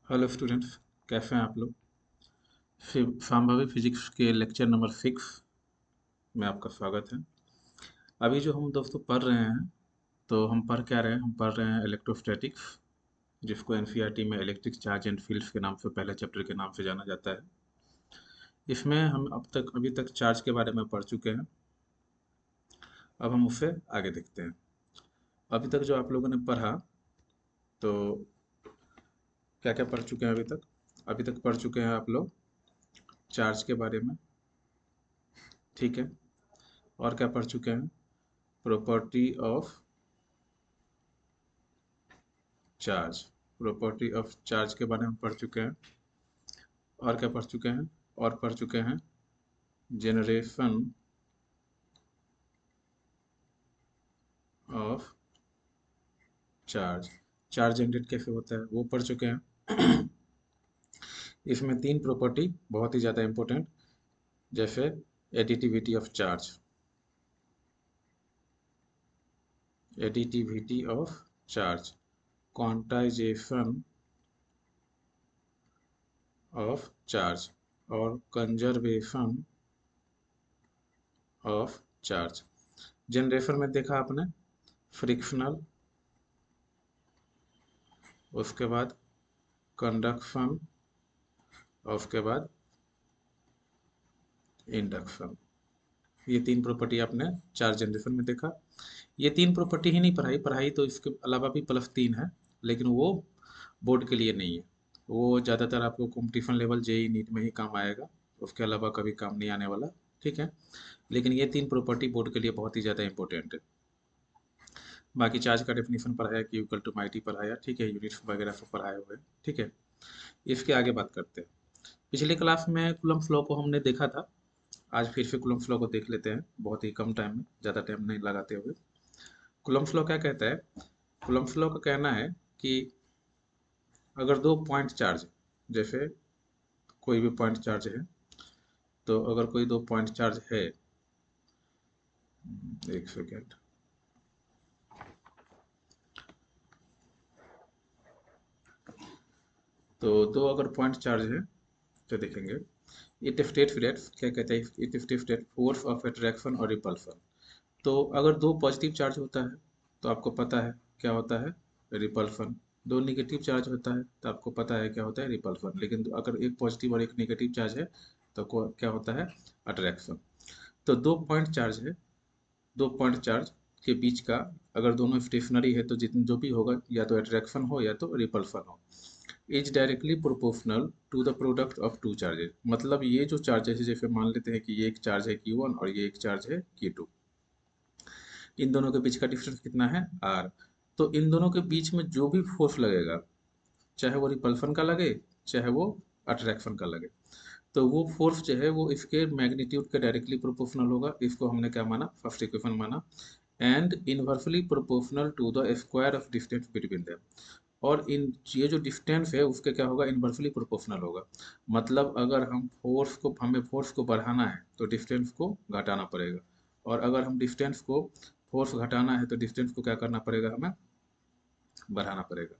Hello students, कैसे हैं आप लोग। संभावित फिजिक्स के लेक्चर नंबर 6 में आपका स्वागत है। अभी जो हम दोस्तों पढ़ रहे हैं, तो हम पढ़ क्या रहे हैं, हम पढ़ रहे हैं इलेक्ट्रोस्टैटिक्स, जिसको एनसीईआरटी में इलेक्ट्रिक चार्ज एंड फील्ड्स के नाम से पहले चैप्टर के नाम से जाना जाता है। इसमें हम अभी तक चार्ज के बारे में पढ़ चुके हैं। अब हम उससे आगे देखते हैं। अभी तक जो आप लोगों ने पढ़ा, तो क्या क्या पढ़ चुके हैं अभी तक। अभी तक पढ़ चुके हैं आप लोग चार्ज के बारे में, ठीक है। और क्या पढ़ चुके हैं, property of charge. Property of charge के बारे में पढ़ चुके हैं। और क्या पढ़ चुके हैं, और पढ़ चुके हैं generation of charge. Charge generate कैसे होता है वो पढ़ चुके हैं। इसमें तीन प्रॉपर्टी बहुत ही ज़्यादा इंपॉर्टेंट, जैसे additivity of charge, additivity of charge, quantization of charge, और कंजर्वेशन ऑफ चार्ज। जनरेशन में देखा आपने फ्रिक्शनल, उसके बाद कंडक्शन, और उसके बाद इंडक्शन। ये तीन प्रॉपर्टी आपने चार्ज जनरेशन में देखा। ये तीन प्रॉपर्टी ही नहीं पढ़ाई पढ़ाई तो इसके अलावा भी +3 है, लेकिन वो बोर्ड के लिए नहीं है। वो ज़्यादातर आपको कॉम्पिटिशन लेवल जेई नीट में ही काम आएगा, उसके अलावा कभी काम नहीं आने वाला, ठीक है। लेकिन ये तीन प्रॉपर्टी बोर्ड के लिए बहुत ही ज़्यादा इंपॉर्टेंट है। बाकी चार्ज का डेफिनेशन पढ़ाया, Q इक्वल टू माइटी पढ़ाया, ठीक है, यूनिट्स वगैरह सब पढ़ाए हुए हैं, ठीक है। इसके आगे बात करते हैं। पिछले क्लास में कूलम्ब फ्लो को हमने देखा था। आज फिर से कूलम्ब फ्लो को देख लेते हैं, बहुत ही कम टाइम में, ज़्यादा टाइम नहीं लगाते हुए। कूलम्ब फ्लो क्या कहता है। कूलम्ब फ्लो का कहना है कि अगर दो पॉइंट चार्ज, जैसे कोई भी पॉइंट चार्ज है, तो अगर कोई दो पॉइंट चार्ज है, एक सेकेंड, तो दो अगर पॉइंट चार्ज है, तो देखेंगे इट स्टेट्स दैट, क्या कहता है, it states that force of attraction और रिपल्सन। तो अगर दो पॉजिटिव चार्ज होता है, तो आपको पता है क्या होता है, रिपल्सन। दो नेगेटिव चार्ज होता है, तो आपको पता है क्या होता है, रिपल्सन। लेकिन अगर एक पॉजिटिव और एक नेगेटिव चार्ज है, तो क्या होता है, अट्रैक्शन। तो दो पॉइंट चार्ज है, दो पॉइंट चार्ज के बीच का अगर दोनों स्टेशनरी है, तो जितने जो भी होगा, या तो अट्रैक्शन हो या तो रिपल्सन हो, is directly proportional to the product of two charges. मतलब ये जो चार्जेस है, जैसे मान लेते हैं कि ये एक चार्ज है Q1 और ये एक चार्ज है Q2, इन दोनों के बीच का डिफरेंस कितना है, R। तो इन दोनों के बीच में जो भी फोर्स लगेगा, चाहे वो रिपल्सन का लगे, चाहे वो अट्रैक्शन का लगे, तो वो फोर्स जो है वो इसके मैग्नीट्यूड के डायरेक्टली प्रोपोर्शनल होगा। इसको हमने क्या माना, फर्स्ट इक्वेशन माना। And inversely proportional to the square of distance between them. और इन ये जो डिस्टेंस है उसके क्या होगा, इनवर्सली प्रोपोर्शनल होगा। मतलब अगर हमें फोर्स को बढ़ाना है, तो डिस्टेंस को घटाना पड़ेगा। और अगर हम डिस्टेंस को, फोर्स घटाना है, तो डिस्टेंस को क्या करना पड़ेगा, हमें बढ़ाना पड़ेगा,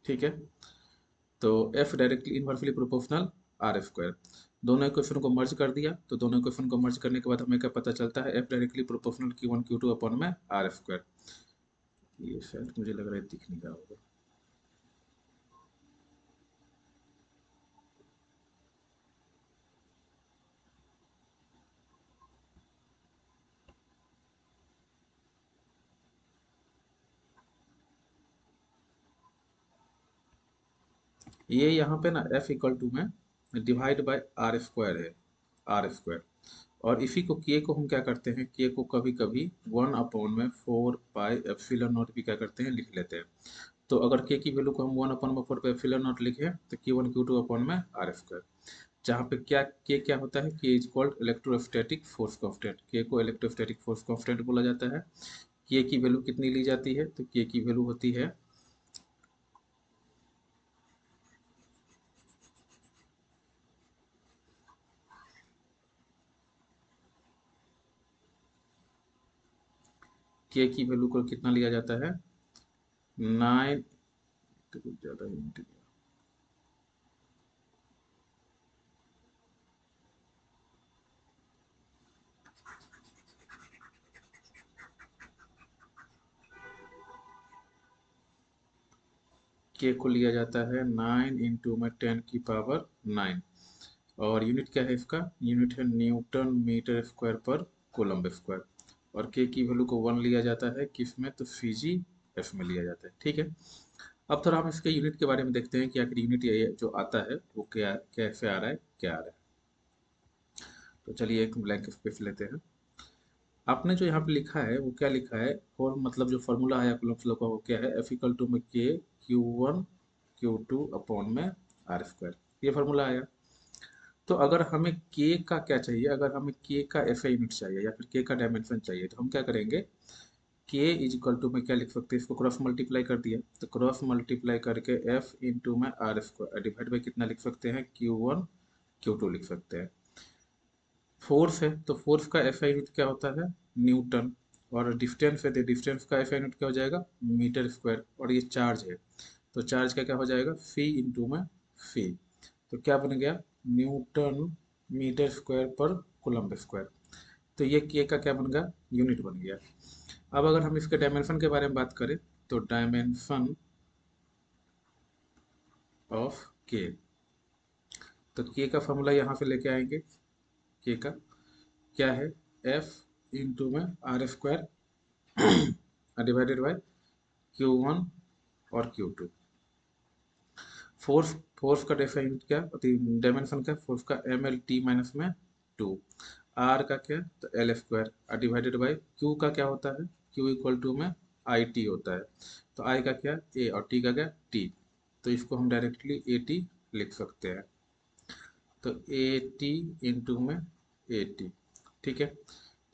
ठीक है। तो F directly inversely proportional R²। दोनों इक्वेशन को मर्ज कर दिया, तो दोनों इक्वेशन को मर्ज करने के बाद हमें क्या पता चलता है, F directly proportional Q1 Q2 upon में R²। ये शायद मुझे लग रहा है दिख नहीं रहा होगा। ये यहाँ पे ना F इक्वल टू में डिवाइड बाय R² है, R²। और इसी को के को हम क्या करते हैं, के को कभी कभी 1/4 पाई एप्सिलॉन नॉट भी क्या करते हैं, लिख लेते हैं। तो अगर के की वैल्यू को हम 1/4 पाई एप्सिलॉन नॉट लिखें, तो Q1 Q2 अपॉन में R²। जहाँ पे क्या के क्या होता है, के is called electrostatic force constant. के को इलेक्ट्रोस्टैटिक फोर्स कांस्टेंट बोला जाता है। के की वैल्यू कितनी ली जाती है, तो के की वैल्यू होती है, के की वैल्यू को कितना लिया जाता है, 9 तो कुछ ज़्यादा यूनिट के को लिया जाता है 9 × 10⁻⁹ और यूनिट क्या है इसका? यूनिट है न्यूटन मीटर स्क्वायर पर कूलम्ब स्क्वायर। और के की वैल्यू को 1 लिया जाता है किस में? तो फीजी एफ में लिया जाता है। ठीक है, अब थोड़ा हम इसके यूनिट के बारे में देखते हैं कि आखिर यूनिट ये जो आता है वो क्या कैसे आ रहा है, क्या आ रहा है। तो चलिए एक ब्लैंक स्पेस लेते हैं। आपने जो यहाँ पे लिखा है वो क्या लिखा है? और मतलब जो फॉर्मूला है कूलम्ब लॉ का वो क्या है? एफ इक्वल टू में के Q1 Q2 अपॉन में आर स्क्वायर, ये फॉर्मूला आया। तो अगर हमें के का क्या चाहिए, अगर हमें के का एसआई यूनिट चाहिए या फिर के का डायमेंशन चाहिए, तो हम क्या करेंगे? के इज इक्वल टू में क्या लिख सकते हैं? इसको क्रॉस मल्टीप्लाई कर दिया, तो क्रॉस मल्टीप्लाई करके एफ इंटू में आर स्क्वायर डिवाइड बाई कितना लिख सकते हैं? Q1 Q2 लिख सकते हैं। फोर्स है तो फोर्स का एसआई यूनिट क्या होता है? न्यूटन। और डिस्टेंस है तो डिस्टेंस का एसआई यूनिट क्या हो जाएगा? Metre square. और ये चार्ज है तो चार्ज का क्या हो जाएगा? फी इंटू में फी। तो क्या बन गया? न्यूटन मीटर स्क्वायर पर कूलम्ब स्क्वायर। तो ये के का क्या बन गया? यूनिट बन गया। अब अगर हम इसके डायमेंशन के बारे में बात करें तो डायमेंशन ऑफ के, तो के का फॉर्मूला यहाँ से लेके आएंगे। के का क्या है? एफ इंटू में R square divided by Q1 और Q2। फोर्स, फोर्स का डेफिनेशन क्या? डायमेंशन क्या? फोर्स का ML T - 2। आर का क्या? तो L square divided by Q का क्या होता है? क्यू इक्वल टू में आई टी होता है। तो आई का क्या? ए, और टी का क्या? टी। तो इसको हम डायरेक्टली ए टी लिख सकते हैं। तो ए टी इंटू में ए टी। ठीक है,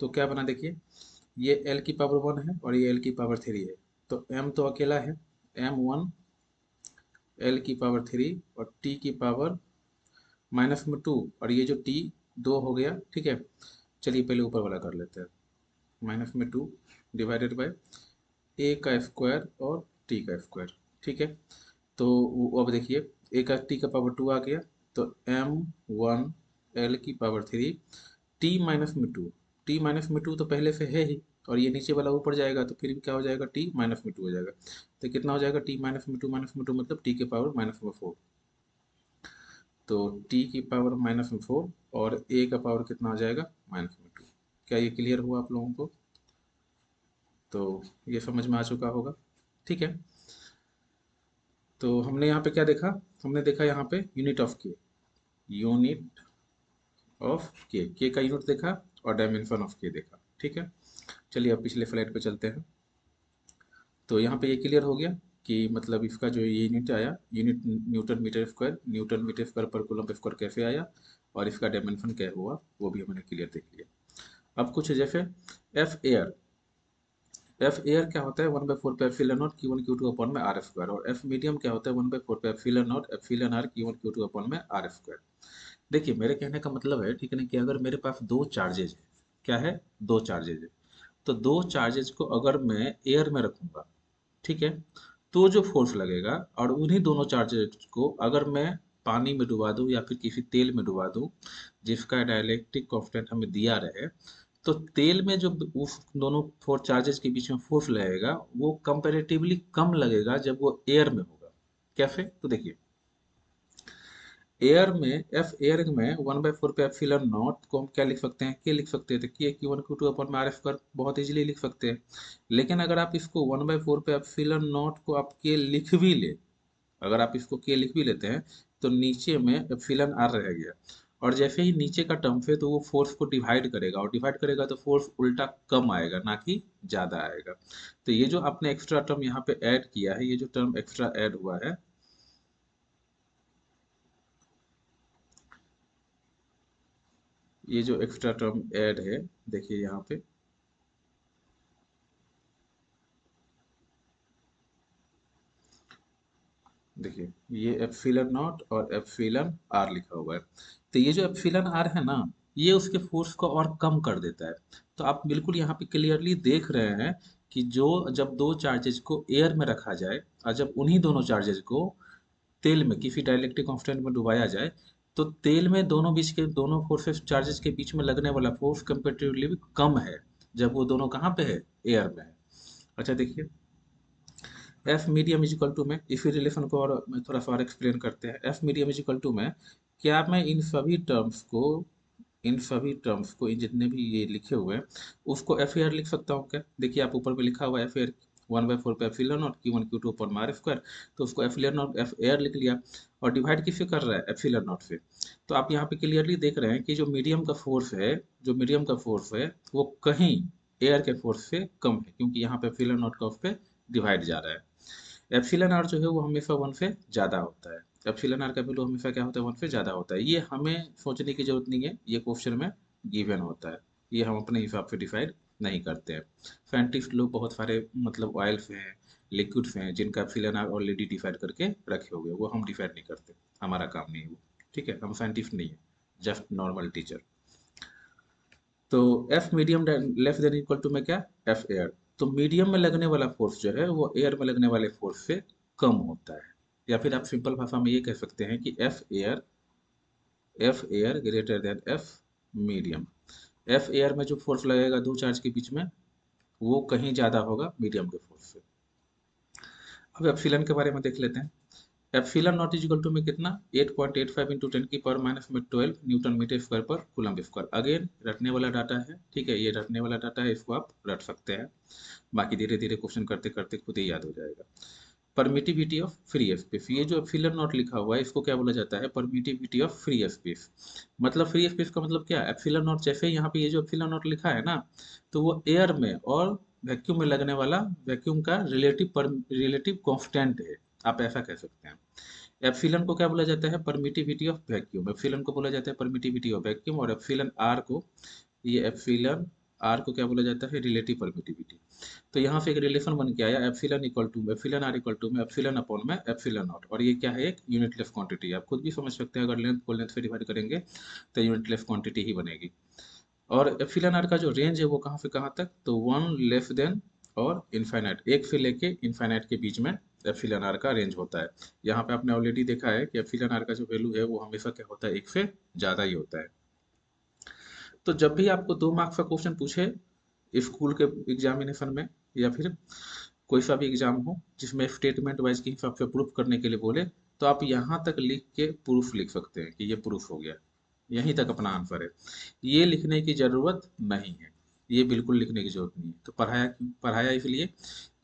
तो क्या बना देखिए, ये एल की पावर 1 है और ये एल की पावर 3 है। तो एम तो अकेला है, M1 एल की पावर 3 और टी की पावर -2, और ये जो टी 2 हो गया। ठीक है, चलिए पहले ऊपर वाला कर लेते हैं। -2 डिवाइडेड बाय ए का स्क्वायर और टी का स्क्वायर। ठीक है, तो अब देखिए ए का टी का पावर 2 आ गया, तो M1 एल की पावर 3 T - 2। T - 2 तो पहले से है ही, और ये नीचे वाला ऊपर जाएगा तो फिर भी क्या हो जाएगा? T - 2 हो जाएगा। तो कितना हो जाएगा? T - 2 मतलब टी के पावर -4। तो टी की पावर -4 और ए का पावर कितना हो जाएगा? -2। क्या ये क्लियर हुआ आप लोगों को? तो ये समझ में आ चुका होगा। ठीक है, तो हमने यहाँ पे क्या देखा? हमने देखा यहाँ पे यूनिट ऑफ के, यूनिट ऑफ के का यूनिट देखा और डायमेंशन ऑफ के देखा। ठीक है, चलिए अब पिछले स्लाइड पे चलते हैं। तो यहाँ पे ये क्लियर हो गया कि मतलब इसका जो ये यूनिट आया, यूनिट न्यूटन मीटर स्क्वायर पर कूलम्ब स्क्वायर कैसे आया, और इसका डायमेंशन क्या हुआ वो भी हमने क्लियर देख लिया। अब कुछ जैसे एफ एयर, एफ एयर क्या होता है? 1/4 Q1 Q2 अपॉन में आर स्क्वायर। और एफ मीडियम क्या होता है? 1/4 Q1 अपॉन में आर स्क्वायर। देखिए मेरे कहने का मतलब है, ठीक है ना, कि अगर मेरे पास दो चार्जेज है, क्या है? दो चार्जेज है, तो दो चार्जेज को अगर मैं एयर में रखूंगा, ठीक है, तो जो फोर्स लगेगा, और उन्हीं दोनों चार्जेज को अगर मैं पानी में डुबा दूं या फिर किसी तेल में डुबा दूं जिसका डाइलेक्ट्रिक कांस्टेंट हमें दिया रहे, तो तेल में जो उस दोनों फोर चार्जेस के बीच में फोर्स लगेगा वो कंपैरेटिवली कम लगेगा जब वो एयर में होगा। कैसे? तो देखिए, एयर में, एफ एयर में 1/4 को हम क्या लिख सकते हैं? के लिख सकते हैं। तो के Q1 Q2 अपॉन में आर स्क्वायर बहुत इजीली लिख सकते हैं। लेकिन अगर आप इसको 1/4 को आप के लिख भी ले, अगर आप इसको के लिख भी लेते हैं तो नीचे में एप्सिलन आर रह गया, और जैसे ही नीचे का टर्म है तो वो फोर्स को डिवाइड करेगा, और डिवाइड करेगा तो फोर्स उल्टा कम आएगा ना कि ज्यादा आएगा। तो ये जो आपने एक्स्ट्रा टर्म यहाँ पे ऐड किया है, ये जो टर्म एक्स्ट्रा ऐड हुआ है, ये जो एक्स्ट्रा टर्म ऐड है, देखिए यहाँ पे, देखिए ये एप्सिलन नॉट और एप्सिलन आर लिखा हुआ है। तो ये जो एप्सिलन आर है ना, ये उसके फोर्स को और कम कर देता है। तो आप बिल्कुल यहाँ पे क्लियरली देख रहे हैं कि जो जब दो चार्जेज को एयर में रखा जाए और जब उन्हीं दोनों चार्जेज को तेल में किसी डाइलेक्ट्रिक कांस्टेंट में डुबाया जाए, तो तेल में दोनों फोर्सेस चार्जेस के बीच में लगने वाला फोर्स कंपेरेटिवली कम है, जब वो दोनों कहाँ पे है, एयर में है। अच्छा देखिए, F medium is equal to में इसी रिलेशन को और मैं थोड़ा सा और एक्सप्लेन करते हैं। F medium is equal to में क्या मैं इन जितने भी ये लिखे हुए हैं उसको एफ एयर लिख सकता हूँ क्या? देखिए आप ऊपर पे लिखा हुआ है एफ एयर 1/4 पे epsilon naught Q1 Q2 upon R square, तो उसको एप्सिलॉन नॉट एफ एयर लिख लिया और डिवाइड किससे कर रहा है, एप्सिलॉन नॉट से। तो आप यहाँ पे क्लियरली देख रहे हैं कि जो मीडियम का फोर्स है वो कहीं एयर के फोर्स से कम है, क्योंकि यहाँ पे एप्सिलॉन नॉट का उस पे डिवाइड जा रहा है। एप्सिलॉन आर जो है वो हमेशा 1 से ज़्यादा होता है। एप्सिलॉन आर का वैल्यू हमेशा क्या होता है, 1 से ज़्यादा होता है। ये हमें सोचने की जरूरत नहीं है, ये क्वेश्चन में गिवन होता है, ये हम अपने हिसाब से डिसाइड नहीं करते हैं। साइंटिस्ट लोग बहुत सारे मतलब ऑयल्स हैं, लिक्विड्स हैं जिनका एप्सिलॉन आर ऑलरेडी डिसाइड करके रखे हुए हैं, वो हम डिसाइड नहीं करते, हमारा काम नहीं है वो। ठीक है, हम साइंटिस्ट नहीं है, जस्ट नॉर्मल टीचर। तो F medium less than equal to में क्या, एफ एयर। तो मीडियम में लगने वाला फोर्स जो है वो एयर में लगने वाले फोर्स से कम होता है। या फिर आप सिंपल भाषा में ये कह सकते हैं कि F air greater than F medium. F air में जो फोर्स लगेगा दो चार्ज के बीच में वो कहीं ज़्यादा होगा मीडियम के फोर्स से। अब एप्सिलॉन के बारे में देख लेते हैं। Epsilon naught is equal to में कितना, 8.85 इंटू 10 की पावर माइनस में 12 न्यूटन मीटर स्क्वायर पर कूलम्ब स्क्वायर। अगेन रटने वाला डाटा है, ठीक है, ये रटने वाला डाटा है, इसको आप रट सकते हैं, बाकी धीरे धीरे क्वेश्चन करते करते खुद ही याद हो जाएगा। परमिटिविटी ऑफ फ्री स्पेस, ये जो एप्सिलॉन नॉट लिखा हुआ है इसको क्या बोला जाता है, परमिटिविटी ऑफ फ्री स्पेस। मतलब फ्री स्पेस का मतलब क्या, एप्सिलॉन नॉट जैसे यहाँ पे ये जो एप्सिलॉन नॉट लिखा है ना, तो वो एयर में और वैक्यूम में लगने वाला वैक्यूम का रिलेटिव कांस्टेंट है, आप ऐसा कह सकते हैं। एप्सिलॉन को क्या बोला जाता है, परमिटिविटी ऑफ वैक्यूम। एप्सिलॉन को बोला जाता है परमिटिविटी ऑफ वैक्यूम, और एप्सिलॉन आर को क्या बोला जाता है, रिलेटिव परमिटिविटी। तो यहाँ से एक रिलेशन बन के आया, एप्सिलॉन आर इक्वल टू में एप्सिलॉन अपॉन में एप्सिलॉन नॉट, और ये क्या है, एक यूनिटलेस क्वांटिटी। आप खुद भी समझ सकते हैं, अगर लेंथ को लेंथ से डिवाइड करेंगे तो यूनिटलेस क्वांटिटी ही बनेगी। और एप्सिलॉन आर का जो रेंज है वो कहाँ से कहाँ तक, तो 1 लेस देन और इनफाइनाइट, एक से लेके इनफाइनाइट के बीच में एप्सिलॉन आर का रेंज होता है। यहाँ पे आपने ऑलरेडी देखा है कि एप्सिलॉन आर का जो वैल्यू है वो हमेशा क्या होता है, एक से ज़्यादा ही होता है। तो जब भी आपको 2 मार्क्स का क्वेश्चन पूछे स्कूल के एग्जामिनेशन में, या फिर कोई सा भी एग्जाम हो जिसमें स्टेटमेंट वाइज के हिसाब से प्रूफ करने के लिए बोले, तो आप यहाँ तक लिख के प्रूफ लिख सकते हैं कि ये प्रूफ हो गया, यहीं तक अपना आंसर है। ये लिखने की ज़रूरत नहीं है, ये बिल्कुल लिखने की ज़रूरत नहीं है। तो पढ़ाया इसलिए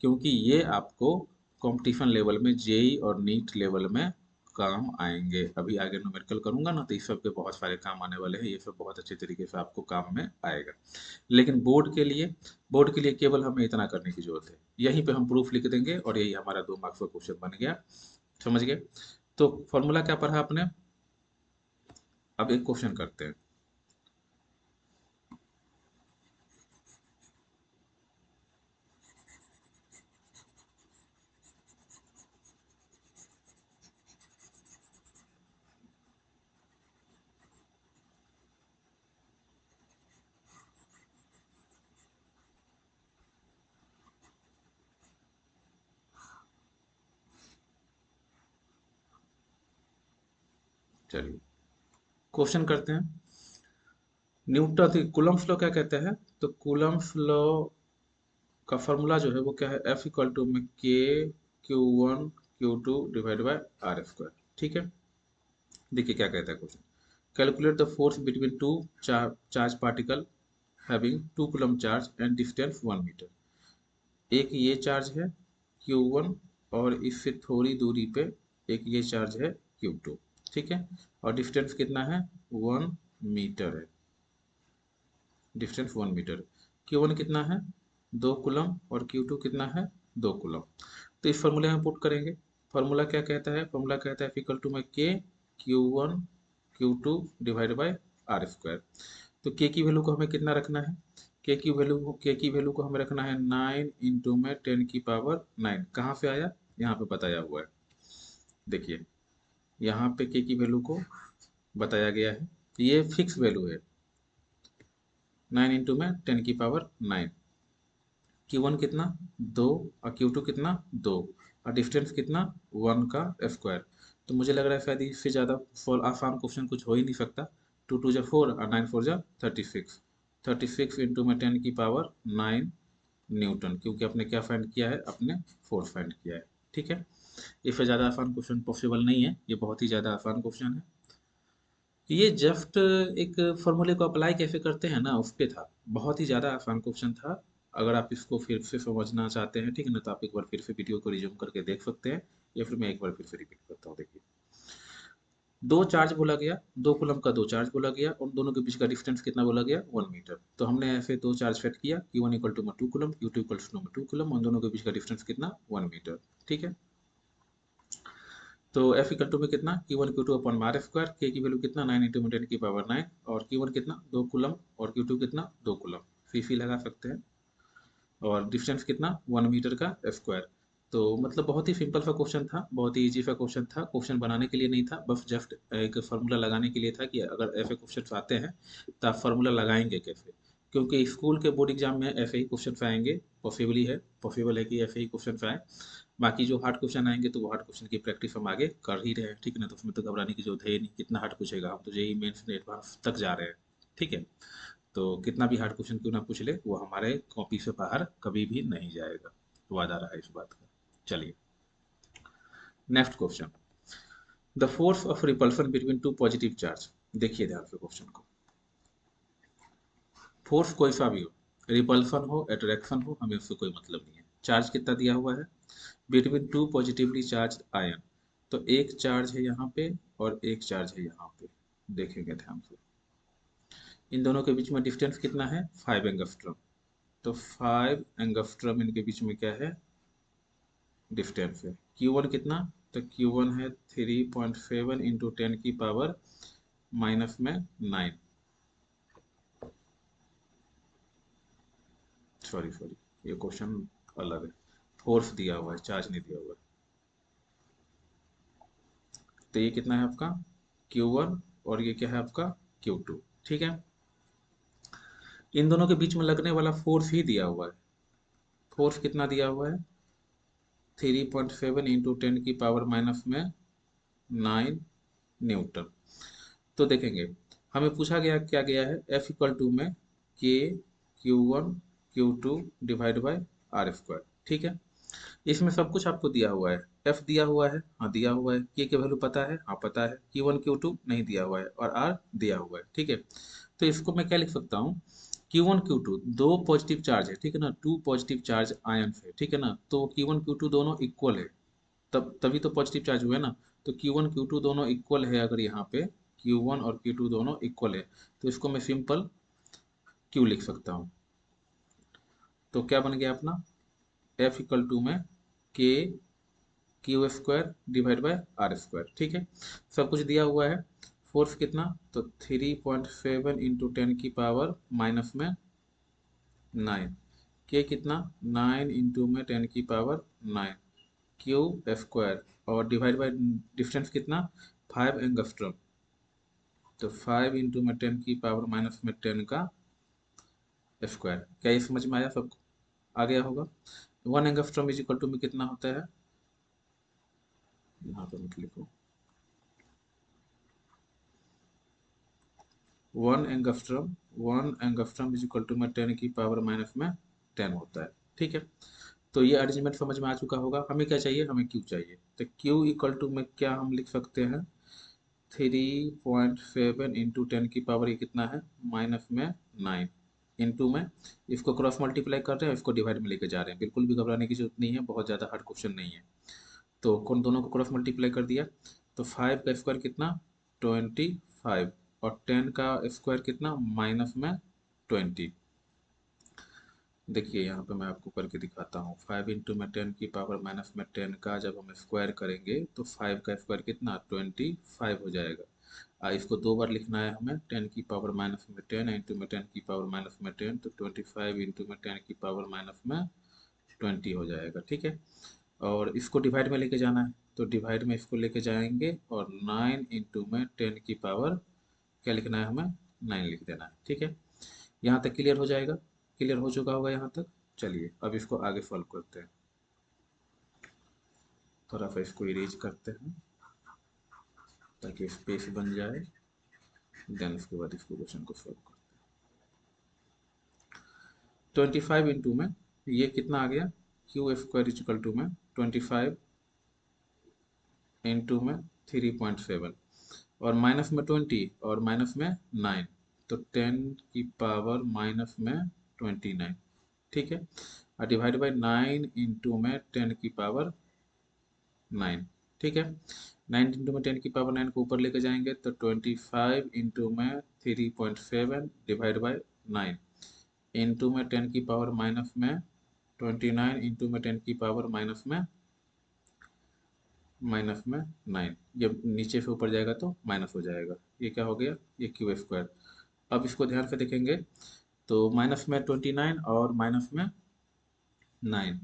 क्योंकि ये आपको कंपटीशन लेवल में, जेई और नीट लेवल में काम आएंगे। अभी आगे न्यूमेरिकल करूंगा ना, तो इस सब के बहुत सारे काम आने वाले हैं, ये सब बहुत अच्छे तरीके से आपको काम में आएगा। लेकिन बोर्ड के लिए केवल हमें इतना करने की जरूरत है, यहीं पे हम प्रूफ लिख देंगे और यही हमारा 2 मार्क्स का क्वेश्चन बन गया। समझ गए? तो फॉर्मूला क्या पढ़ा आपने, अब एक क्वेश्चन करते हैं। चलिए क्वेश्चन करते हैं। न्यूटन कूलम्ब्स लॉ क्या कहते हैं, तो कूलम्ब्स लॉ का फॉर्मूला जो है वो क्या है, एफ इक्वल टू में के Q1 Q2 divide by R square. ठीक है, देखिए क्या कहता है question, calculate the force between two charge particle having 2 coulomb charge and distance 1 metre. एक ये चार्ज है Q1 और इससे थोड़ी दूरी पे एक ये चार्ज है Q2। ठीक है, और डिस्टेंस कितना है, 1 मीटर है, डिस्टेंस 1 मीटर। Q1 कितना है, 2 कूलम, और Q2 कितना है, 2 कूलम। तो इस फॉर्मूले में पुट करेंगे। फॉर्मूला क्या कहता है, फॉर्मूला कहता है इक्वल टू में के Q1 Q2 divide by R square. तो के की वैल्यू को हमें कितना रखना है, के की वैल्यू को हमें रखना है 9 इंटू में 10 की पावर 9। कहाँ से आया, यहाँ पे बताया हुआ है, देखिए यहाँ पे के की वैल्यू को बताया गया है, ये फिक्स वैल्यू है, 9 इंटू में 10 की पावर 9। Q1 कितना 2 और Q2 कितना 2 और डिस्टेंस कितना 1 का स्क्वायर। तो मुझे लग रहा है शायद इससे ज़्यादा आसान क्वेश्चन कुछ हो ही नहीं सकता। 2 2 जा 4 और 9 4 जा 36। 36 इंटू में 10 की पावर 9 न्यूटन, क्योंकि आपने क्या फाइंड किया है, अपने फोर्स फाइंड किया है। ठीक है, इससे ज़्यादा आसान क्वेश्चन पॉसिबल नहीं है, ये बहुत ही ज़्यादा आसान क्वेश्चन है। ये जस्ट एक फॉर्मूले को अप्लाई कैसे करते हैं ना, उस पे था। बहुत ही ज़्यादा आसान क्वेश्चन था। अगर आप इसको फिर से समझना चाहते हैं, ठीक है ना, तो आप एक बार फिर से वीडियो को रिज्यूम करके देख सकते हैं, या फिर मैं एक बार फिर से रिपीट करता हूँ। देखिए, दो चार्ज बोला गया, 2 कूलम का दो चार्ज बोला गया, उन दोनों के बीच का डिस्टेंस कितना बोला गया, 1 मीटर। तो हमने ऐसे दो चार्ज सेट किया, Q1 इक्वल टू में 2 कूलम, Q2 इक्वल टू में 2 कूलम, उन दोनों के बीच का डिस्टेंस कितना, 1 मीटर। ठीक है, तो F इक्वल टू में कितना, Q1 Q2 upon R square, K की वैल्यू कितना 9 इंटू 10 की पावर 9, और Q1 कितना 2 कूलम और Q2 कितना 2 कूलम, फीफी लगा सकते हैं, और डिस्टेंस कितना 1 मीटर का स्क्वायर। तो मतलब बहुत ही सिंपल सा क्वेश्चन था, बहुत ही इजी सा क्वेश्चन था, क्वेश्चन बनाने के लिए नहीं था, बस जस्ट एक फार्मूला लगाने के लिए था कि अगर ऐसे क्वेश्चन आते हैं तो आप फार्मूला लगाएंगे कैसे। क्योंकि स्कूल के बोर्ड एग्जाम में ऐसे ही क्वेश्चन आएंगे, पॉसिबल है कि ऐसे ही क्वेश्चन आए। बाकी जो हार्ड क्वेश्चन आएंगे तो वो हार्ड क्वेश्चन की प्रैक्टिस हम आगे कर ही रहे हैं, ठीक है ना, तो उसमें तो घबराने की जरूरत है ही नहीं। कितना हार्ड पूछेगा, हम तो जेई मेंस एडवांस तक जा रहे हैं। ठीक है, तो कितना भी हार्ड क्वेश्चन क्यों ना पूछ ले, वो हमारे कॉपी से बाहर कभी भी नहीं जाएगा, वादा रहा इस बात का। चलिए, next question, the force of repulsion between two positive charge. देखिए ध्यान से क्वेश्चन को, फोर्स कोई सा भी हो, रिपल्सन हो अट्रैक्शन हो, हमें उससे कोई मतलब नहीं है। चार्ज कितना दिया हुआ है, between two positively charge ion. तो एक चार्ज है यहाँ पे और एक चार्ज है यहाँ पे। देखेंगे ध्यान से, इन दोनों के बीच में डिस्टेंस कितना है, 5 एंगस्ट्रम। तो 5 एंगस्ट्रम इनके बीच में क्या है, डिस्टेंस है। Q1 कितना, तो Q1 है 3.7 इंटू 10 की पावर माइनस में 9। सॉरी सॉरी, ये क्वेश्चन अलग है, फोर्स दिया हुआ है, चार्ज नहीं दिया हुआ है। तो ये कितना है आपका Q1 और ये क्या है आपका Q2। ठीक है, इन दोनों के बीच में लगने वाला फोर्स ही दिया हुआ है। फोर्स कितना दिया हुआ है, 3.7 इंटू 10 की पावर माइनस में 9 न्यूटन। तो देखेंगे, हमें पूछा गया क्या गया है, F इक्वल टू में के Q1 Q2 divide by R square. ठीक है, इसमें सब कुछ आपको दिया हुआ है। F दिया हुआ है, हाँ दिया हुआ है, के की वैल्यू पता है, हाँ पता है, Q1 Q2 नहीं दिया हुआ है, और R दिया हुआ है। ठीक है, तो इसको मैं क्या लिख सकता हूँ, Q1 Q2 दो पॉजिटिव चार्ज है, ठीक है ना, टू पॉजिटिव चार्ज आयन है, ठीक है ना, तो Q1 Q2 दोनों इक्वल है, तब तभी तो पॉजिटिव चार्ज हुआ है ना। तो Q1 Q2 दोनों इक्वल है, अगर यहाँ पे Q1 और Q2 दोनों इक्वल है, तो इसको मैं सिंपल Q लिख सकता हूँ। तो क्या बन गया अपना, F इक्वल टू में K Q square divide by R square. ठीक है, सब कुछ दिया हुआ है। फोर्स कितना, तो 3.7 इंटू 10 की पावर माइनस में 9। के कितना, 9 इंटू में 10 की पावर 9 क्यू स्क्वायर, और डिवाइड बाय डिस्टेंस कितना 5 एंगस्ट्रम। तो 5 इंटू में 10 की पावर माइनस में 10 का स्क्वायर। क्या ये समझ में आया सबको, आ गया होगा। 1 एंगस्ट्रॉम इज इक्वल टू में कितना होता है, यहाँ पर मत लिखो, 1 एंगस्ट्रॉम इज इक्वल टू में 10 की पावर माइनस में 10 होता है। ठीक है, तो ये अरेंजमेंट समझ में आ चुका होगा। हमें क्या चाहिए, हमें क्यू चाहिए। तो क्यू इक्वल टू में क्या हम लिख सकते हैं, 3.7 इंटू 10 की पावर ये कितना है, माइनस में 9 इंटू में, इसको क्रॉस मल्टीप्लाई कर रहे हैं, इसको डिवाइड में लेके जा रहे हैं, बिल्कुल भी घबराने की जरूरत नहीं है, बहुत ज़्यादा हार्ड क्वेश्चन नहीं है। तो कौन, दोनों को क्रॉस मल्टीप्लाई कर दिया, तो 5 का स्क्वायर कितना 25, और 10 का स्क्वायर कितना माइनस में 20। देखिए यहाँ पे मैं आपको करके दिखाता हूँ, 5 इंटू में 10 की पावर माइनस में 10 का जब हम स्क्वायर करेंगे तो 5 का स्क्वायर कितना 25 हो जाएगा। इसको दो बार लिखना है हमें, 10 की पावर माइनस में 10 इंटू में 10 की पावर माइनस में 10, तो 25 इंटू में 10 की पावर माइनस में 20 हो जाएगा। ठीक है, और इसको डिवाइड में लेके जाना है, तो डिवाइड में इसको लेके जाएंगे, और 9 इंटू में 10 की पावर क्या लिखना है हमें, 9 लिख देना है। ठीक है, यहाँ तक क्लियर हो जाएगा, क्लियर हो चुका होगा यहाँ तक। चलिए अब इसको आगे सॉल्व करते हैं। थोड़ा सा इसको इरेज करते हैं ताकि स्पेस बन जाए, देन उसके बाद इसको क्वेश्चन को सॉल्व करते हैं। 25 इंटू में ये कितना आ गया, क्यू स्क्वायर इक्वल टू में 25 इंटू में 3.7 और माइनस में 20 और माइनस में 9, तो 10 की पावर माइनस में 29, ठीक है। और डिवाइड बाई 9 इंटू में 10 की पावर 9, ठीक है। 9 इंटू में 10 की पावर 9 को ऊपर लेके जाएंगे तो 25 इंटू में 3.7 डिवाइड बाई 9 इंटू में 10 की पावर माइनस में 29 इंटू में 10 की पावर माइनस में 9, जब नीचे से ऊपर जाएगा तो माइनस हो जाएगा। ये क्या हो गया, ये क्यू स्क्वायर। अब इसको ध्यान से देखेंगे तो माइनस में 29 और माइनस में 9,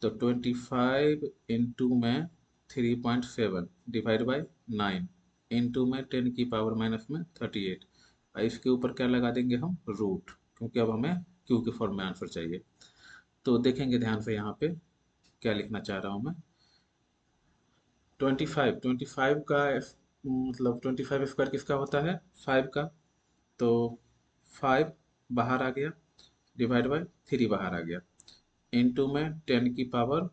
तो 25 इंटू में 3.7 डिवाइड बाई 9 इंटू में 10 की पावर माइनस में 38, और इसके ऊपर क्या लगा देंगे हम, रूट, क्योंकि अब हमें क्यू के फॉर्म में आंसर चाहिए। तो देखेंगे ध्यान से यहाँ पे क्या लिखना चाह रहा हूँ मैं। 25 का मतलब 25 स्क्वायर किसका होता है, 5 का, तो 5 बाहर आ गया डिवाइड बाई 3 बाहर आ गया इंटू में 10 की पावर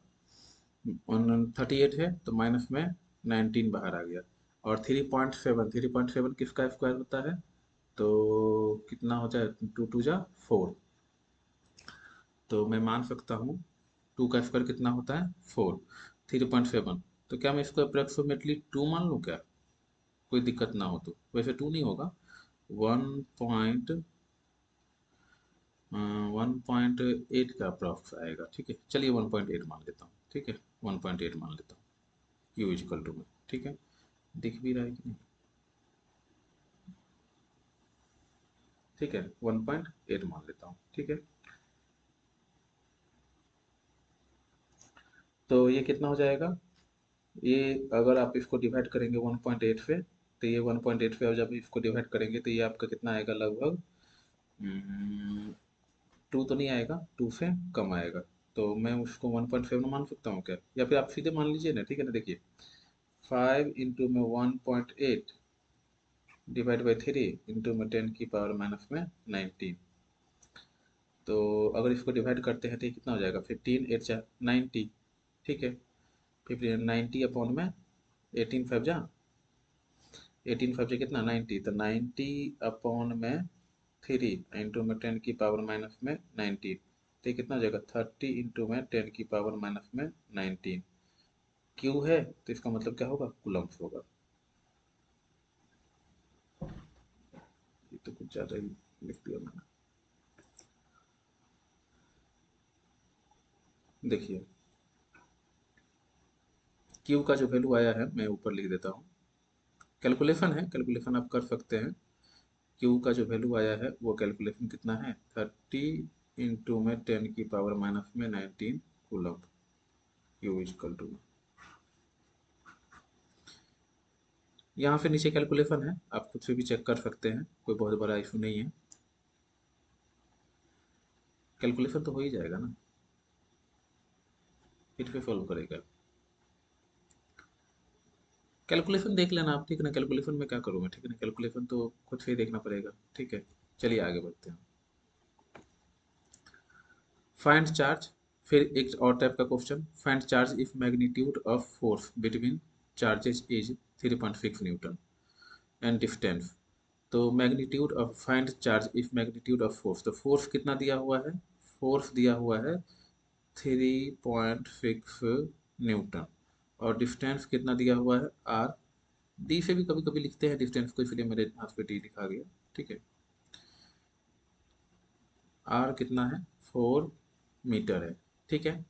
38 है तो माइनस में 19 बाहर आ गया, और 3.7 किसका स्क्वायर होता है, तो कितना हो जाए, 2 2 जा 4, तो मैं मान सकता हूँ 2 का स्क्वायर कितना होता है 4, 3.7, तो क्या मैं इसको अप्रोक्सीमेटली 2 मान लूँ क्या, कोई दिक्कत ना हो तो, वैसे 2 नहीं होगा, 1.8 का अप्रॉक्स आएगा, ठीक है। चलिए 1.8 मान लेता हूँ, ठीक है, 1.8 मान लेता हूँ क्यू इजिकल टू में, ठीक है। दिख भी रहा है कि नहीं, ठीक है, 1.8 मान लेता हूँ, ठीक है। तो ये कितना हो जाएगा, ये अगर आप इसको डिवाइड करेंगे 1.8 से, तो ये 1.8 से, और जब इसको डिवाइड करेंगे तो ये आपका कितना आएगा, लगभग 2 तो नहीं आएगा, 2 से कम आएगा, तो मैं उसको 1.7 मान सकता हूँ क्या, या फिर आप सीधे मान लीजिए ना, ठीक है ना। देखिए 5 इंटू में 1.8 डिवाइड बाई 3 इंटू में 10 की पावर माइनस में 19, तो अगर इसको डिवाइड करते हैं तो ये कितना हो जाएगा, 15 8 जा 90, ठीक है। 15 90 अपॉन में 18 5 जा 18 5 जा कितना 90, तो 90 अपॉन में 3 इंटू में 10 की पावर माइनस में 19, तो ये कितना हो जाएगा 30 इंटू में 10 की पावर माइनस में 19, क्यू है तो इसका मतलब क्या होगा, कूलम्ब्स होगा। ये तो कुछ ज़्यादा ही लिख दिया मैंने। देखिए क्यू का जो वैल्यू आया है मैं ऊपर लिख देता हूँ, कैलकुलेशन है, कैलकुलेशन आप कर सकते हैं। क्यू का जो वैल्यू आया है वो कैलकुलेशन कितना है, 30 इंटू में 10 की पावर माइनस में 19 कूलम्ब, क्यू इजकल टू, यहाँ से नीचे कैलकुलेशन है, आप खुद से भी चेक कर सकते हैं, कोई बहुत बड़ा इशू नहीं है, कैलकुलेशन तो हो ही जाएगा ना, फिर पे सॉल्व करेगा। कैलकुलेशन देख लेना आप, ठीक है ना, कैलकुलेशन में क्या करूँ मैं, ठीक है ना, कैलकुलेशन तो खुद से ही देखना पड़ेगा, ठीक है। चलिए आगे बढ़ते हैं। फाइंड चार्ज, फिर एक और टाइप का question, find charge if magnitude of force between charges is 3.6 newton and distance, तो magnitude of, find charge if magnitude of force, तो फोर्स कितना दिया हुआ है, फोर्स दिया हुआ है 3.6 न्यूटन, और डिस्टेंस कितना दिया हुआ है आर, डी से भी कभी कभी लिखते हैं डिस्टेंस को, इसलिए मेरे हाथ पे डी लिखा गया, ठीक है। आर कितना है 4 मीटर है, ठीक है।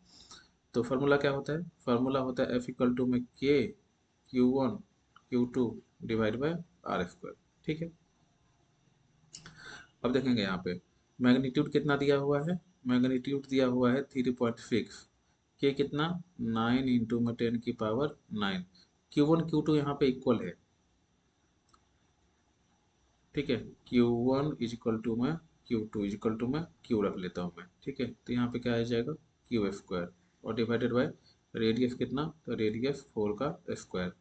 तो फार्मूला क्या होता है, फार्मूला होता है एफ इक्वल टू में के Q1 Q2 divide by R square, ठीक है। अब देखेंगे यहाँ पे मैग्नीट्यूड कितना दिया हुआ है, मैग्नीट्यूड दिया हुआ है 3.6, के कितना 9 इंटू में 10 की पावर 9, Q1 Q2 यहाँ पे इक्वल है, ठीक है। Q1 इज इक्वल टू में Q2 इजिकल टू मैं Q रख लेता हूँ मैं, ठीक है। तो यहाँ पे क्या आ जाएगा क्यू स्क्वायर और डिवाइडेड बाय रेडियस कितना, तो रेडियस 4 का स्क्वायर।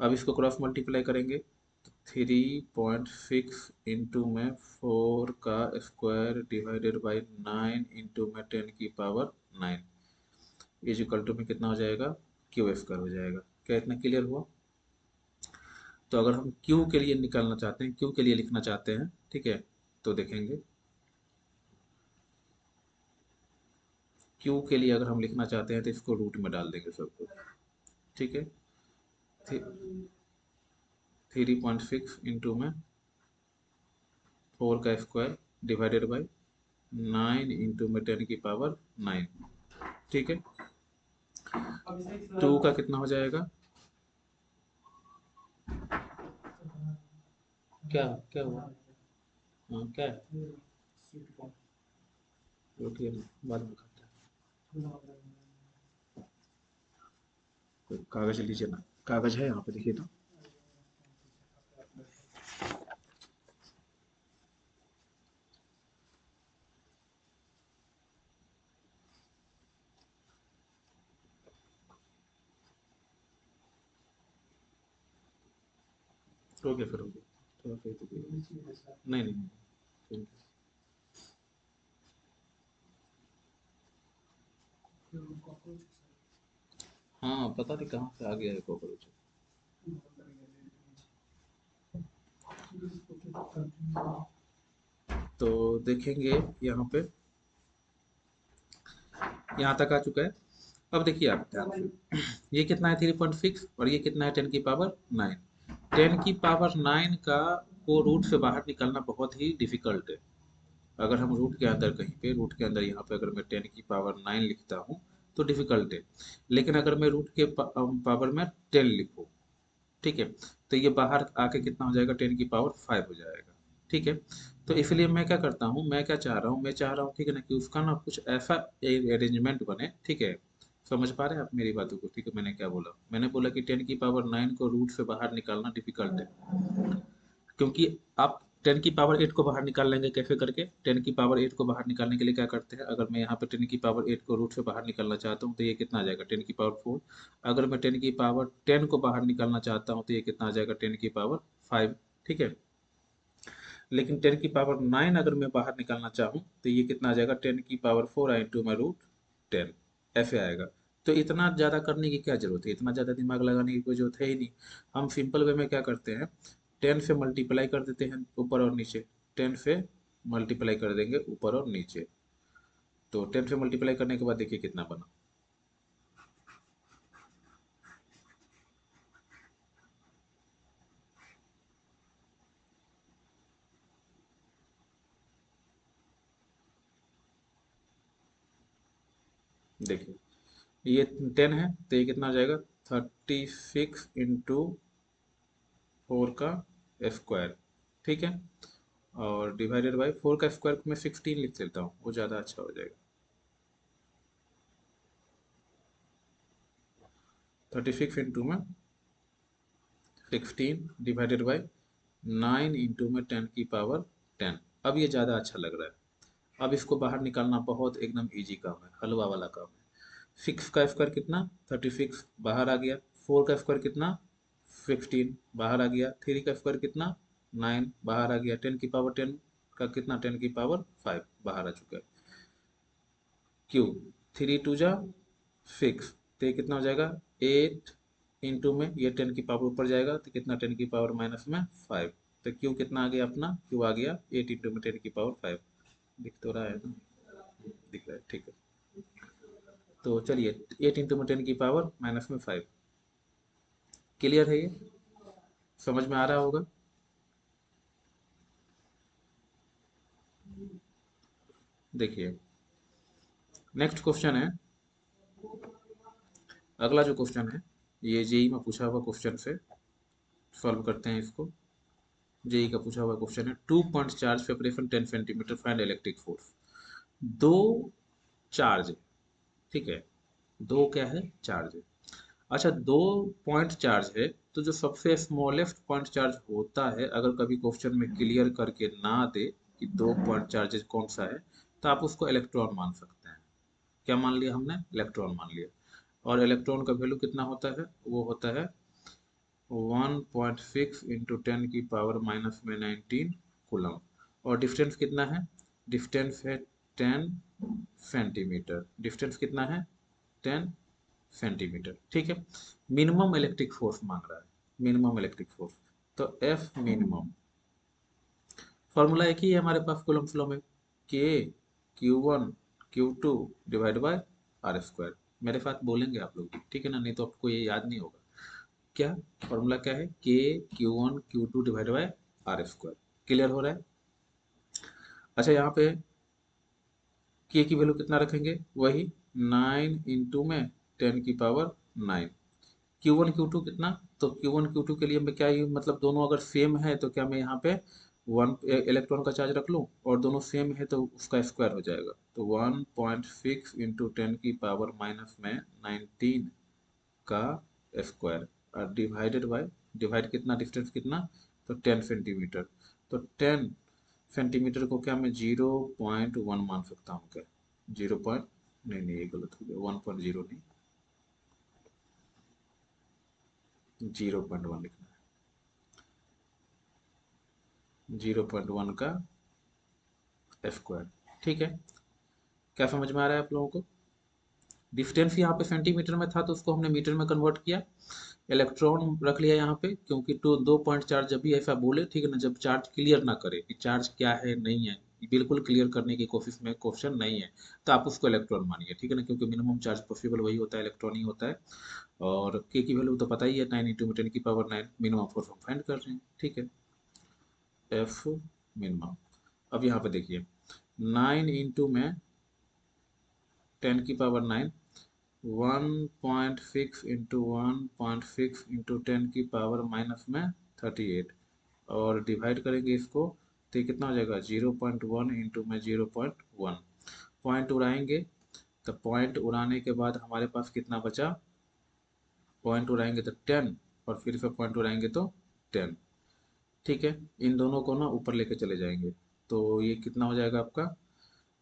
अब इसको क्रॉस मल्टीप्लाई करेंगे तो 3.6 इंटू में 4 का स्क्वायर डिवाइडेड बाई 9 इंटू में 10 की पावर 9 इज इक्वल टू में कितना हो जाएगा क्यू स्क्वायर हो जाएगा। क्या इतना क्लियर हुआ? तो अगर हम क्यू के लिए निकालना चाहते हैं, क्यू के लिए लिखना चाहते हैं, ठीक है, तो देखेंगे क्यू के लिए अगर हम लिखना चाहते हैं तो इसको रूट में डाल देंगे सबको, ठीक है। 3.6 इंटू में 4 का स्क्वायर डिवाइडेड बाई 9 इंटू में 10 की पावर 9, ठीक है। 2 का कितना हो जाएगा, क्या क्या हुआ, हाँ क्या है, रुकिए बाद में करते हैं। कागज लीजिए ना, कागज है यहाँ पे देखिए तो। हो गया फिर, हो गया थोड़ा फिर तो नहीं नहीं नहीं। हाँ पता नहीं कहाँ से आ गया है कॉकरोच। तो देखेंगे यहाँ पे, यहाँ तक आ चुका है। अब देखिए आप ध्यान से, ये कितना है 3.6 और ये कितना है 10 की पावर 9। 10 की पावर 9 का को रूट से बाहर निकालना बहुत ही डिफिकल्ट है। अगर हम रूट के अंदर कहीं पे, रूट के अंदर यहाँ पे अगर मैं 10 की पावर 9 लिखता हूँ तो डिफिकल्ट है। लेकिन अगर मैं रूट के पावर में 10 लिखूँ, ठीक है, तो ये बाहर आके कितना हो जाएगा 10 की पावर 5 हो जाएगा, ठीक है। तो इसलिए मैं क्या करता हूँ, मैं क्या चाह रहा हूँ, मैं चाह रहा हूँ ठीक है ना कि उसका ना कुछ ऐसा अरेंजमेंट बने, ठीक है। समझ पा रहे हैं आप मेरी बातों को, ठीक है। मैंने क्या बोला, मैंने बोला कि 10 की पावर 9 को रूट से बाहर निकालना डिफिकल्ट है, क्योंकि आप 10 की पावर 8 को बाहर निकाल लेंगे कैसे करके। 10 की पावर 8 को बाहर निकालने के लिए क्या करते हैं, अगर मैं यहाँ पे 10 की पावर 8 को रूट से बाहर निकालना चाहता हूँ तो ये कितना आ जाएगा 10 की पावर 4। अगर मैं 10 की पावर 10 को बाहर निकालना चाहता हूँ तो ये कितना आ जाएगा 10 की पावर 5, ठीक है। लेकिन 10 की पावर 9 अगर मैं बाहर निकालना चाहूँ तो ये कितना आ जाएगा 10 की power 4 I into my root 10, ऐसे आएगा। तो इतना ज़्यादा करने की क्या जरूरत है, इतना ज़्यादा दिमाग लगाने की कोई जरूरत है ही नहीं। हम सिंपल वे में क्या करते हैं, 10 से मल्टीप्लाई कर देते हैं ऊपर और नीचे, 10 से मल्टीप्लाई कर देंगे ऊपर और नीचे। तो 10 से मल्टीप्लाई करने के बाद देखिए कितना बना, देखिए ये 10 है तो ये कितना आ जाएगा 36 इंटू 4 का स्क्वायर, ठीक है। और डिवाइडेड बाई 4 का स्क्वायर को मैं 16 लिख लेता हूँ, वो ज़्यादा अच्छा हो जाएगा। 36 इंटू में 16 डिवाइडेड बाई 9 इंटू में 10 की पावर 10। अब ये ज़्यादा अच्छा लग रहा है। अब इसको बाहर निकालना बहुत एकदम इजी काम है, हलवा वाला काम है। 6 का स्क्वायर कितना 36 बाहर आ गया, 4 का स्क्वायर कितना 16 बाहर आ गया, 3 का स्क्वायर कितना 9 बाहर आ गया, 10 की पावर 10 का कितना 10 की पावर 5 बाहर आ चुका है। क्यू 3 टू जा 6, तो ये कितना हो जाएगा 8 इंटू में ये 10 की पावर ऊपर जाएगा तो कितना 10 की पावर माइनस में 5। तो क्यू कितना आ गया अपना, क्यू आ गया 8 इंटू में 10 की पावर 5। दिख तो रहा है ना, दिख रहा है, ठीक है। तो चलिए 8 इंटू में 10 की पावर माइनस में 5, क्लियर है ये, समझ में आ रहा होगा। देखिए नेक्स्ट क्वेश्चन है, अगला जो क्वेश्चन है ये जेई में पूछा हुआ क्वेश्चन से सॉल्व करते हैं इसको। जेई का पूछा हुआ क्वेश्चन है, 2 point charge separation 10 centimetre find electric force. दो चार्ज है, ठीक है, दो क्या है चार्ज है। अच्छा दो पॉइंट चार्ज है, तो जो सबसे स्मॉलेस्ट पॉइंट चार्ज होता है, अगर कभी क्वेश्चन में क्लियर करके ना दे कि 2 पॉइंट चार्जेस कौन सा है, तो आप उसको इलेक्ट्रॉन मान सकते हैं। क्या मान लिया हमने? इलेक्ट्रॉन मान लिया। और इलेक्ट्रॉन का वैल्यू कितना होता है? वो होता है 1.6 इंटू 10 की पावर माइनस में 19 कूलम। और डिस्टेंस कितना है? डिस्टेंस है 10 सेंटीमीटर। डिस्टेंस कितना है? 10 सेंटीमीटर। ठीक है। मिनिमम इलेक्ट्रिक फोर्स मांग रहा है, मिनिमम इलेक्ट्रिक फोर्स। तो एफ मिनिमम, फॉर्मूला एक ही है हमारे पास कूलम फ्लो में, के Q1 Q2 divide by R square. मेरे साथ बोलेंगे आप लोग भी, ठीक है ना, नहीं तो आपको ये याद नहीं होगा। क्या फॉर्मूला क्या है? K Q1 Q2 divide by R square. Clear हो रहा है? अच्छा, यहाँ पे के की वैल्यू कितना रखेंगे? वही 9 इंटू में 10 की पावर 9। Q1 Q2 कितना? तो Q1 Q2 के लिए मैं क्या, ये मतलब दोनों अगर सेम है तो क्या मैं यहाँ पे वन इलेक्ट्रॉन का चार्ज रख लूँ, और दोनों सेम है तो उसका स्क्वायर हो जाएगा। तो 1.6 इंटू 10 की पावर माइनस में 19 का स्क्वायर, और डिवाइडेड बाय, डिवाइड कितना, डिस्टेंस कितना, तो 10 सेंटीमीटर। तो 10 सेंटीमीटर को क्या मैं 0.1 मान सकता हूँ क्या? 0 पॉइंट, नहीं नहीं ये गलत हो गया, 1.0 नहीं, 0.1 लिखना है, 0.1 का स्क्वायर। ठीक है। क्या समझ में आ रहा है आप लोगों को? डिस्टेंस यहाँ पे सेंटीमीटर में था तो उसको हमने मीटर में कन्वर्ट किया। इलेक्ट्रॉन रख लिया यहाँ पे, क्योंकि तो 2 पॉइंट चार्ज जब भी ऐसा बोले, ठीक है ना, जब चार्ज क्लियर ना करे कि चार्ज क्या है नहीं है, बिल्कुल क्लियर करने की कोशिश में क्वेश्चन नहीं है, तो आप उसको इलेक्ट्रॉन मानिए, ठीक है ना, क्योंकि मिनिमम चार्ज पॉसिबल वही होता है, इलेक्ट्रॉन ही होता है। और के की वैल्यू तो पता ही है, 9 इंटू 10 की पावर 9, मिनिमम फोर्स हम फाइंड कर रहे हैं। ठीक है, एफ मिनिमम। अब यहाँ पे देखिए 9 इंटू में 10 की पावर 9, 1.6 इंटू 1.6 इंटू 10 की पावर माइनस में 38, और डिवाइड करेंगे इसको तो ये कितना हो जाएगा? 0.1 इंटू में 0.1। पॉइंट उड़ाएंगे तो पॉइंट उड़ाने के बाद हमारे पास कितना बचा? पॉइंट उड़ाएंगे तो 10, और फिर से पॉइंट उड़ाएंगे तो 10। ठीक है, इन दोनों को ना ऊपर लेके चले जाएंगे, तो ये कितना हो जाएगा आपका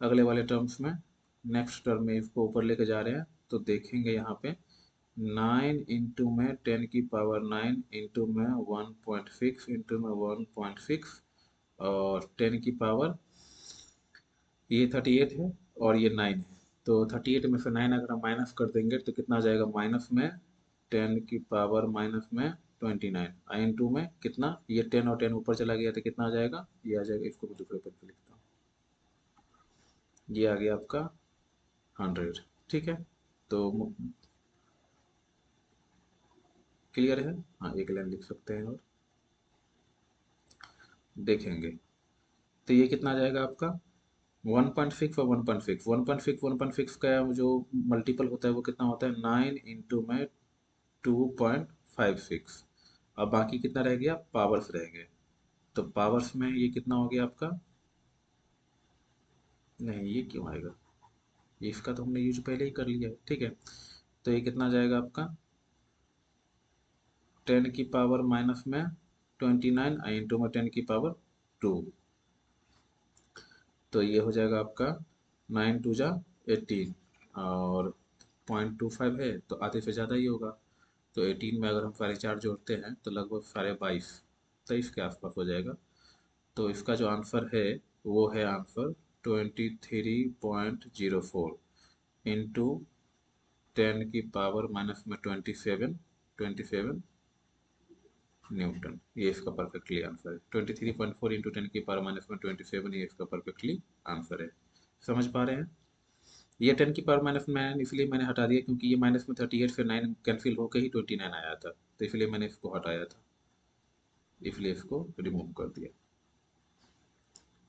अगले वाले टर्म्स में? नेक्स्ट टर्म में इसको ऊपर लेके जा रहे हैं तो देखेंगे यहाँ पे 9 इंटू में 10 की पावर 9 इंटू में 1.6 इंटू में 1.6, और 10 की पावर, ये 38 है और ये 9 है, तो 38 में से 9 अगर हम माइनस कर देंगे तो कितना आ जाएगा? माइनस में 10 की पावर माइनस में 29, आई इंटू में कितना, ये 10 और 10 ऊपर चला गया तो कितना आ जाएगा? ये आ जाएगा, इसको भी दूसरे पेन पे लिखता हूँ, ये आ गया आपका 100। ठीक है, तो क्लियर है? हाँ, एक लाइन लिख सकते हैं और देखेंगे तो ये कितना आ जाएगा आपका 1.6 और 1.6, 1.6 1.6 का जो मल्टीपल होता है वो कितना होता है? 9 इंटू में 2.56। अब बाकी कितना रह गया? पावर्स रह गए। तो पावर्स में ये कितना हो गया आपका? नहीं, ये क्यों आएगा? इसका तो हमने यूज पहले ही कर लिया है। ठीक है, तो ये कितना जाएगा आपका? 10 की पावर माइनस में 29 इंटू में 10 की पावर 2, तो ये हो जाएगा आपका 9 टू जा 18, और 0.25 है तो आधे से ज़्यादा ही होगा। तो 18 में अगर हम सारे चार जोड़ते हैं तो लगभग साढ़े 23 के आसपास हो जाएगा। तो इसका जो आंसर है वो है आंसर 23.04 इंटू 10 की पावर माइनस में 27 न्यूटन। ये इसका परफेक्टली आंसर है। 23.4 इंटू 10 की पावर माइनस में 27, ये इसका परफेक्टली आंसर है। समझ पा रहे हैं? ये 10 की पावर माइनस 9 इसलिए मैंने हटा दिया क्योंकि ये माइनस में 38 फिर 9 कैंसिल होकर ही 29 आया था, तो इसलिए मैंने इसको हटाया था, इसलिए इसको रिमूव कर दिया।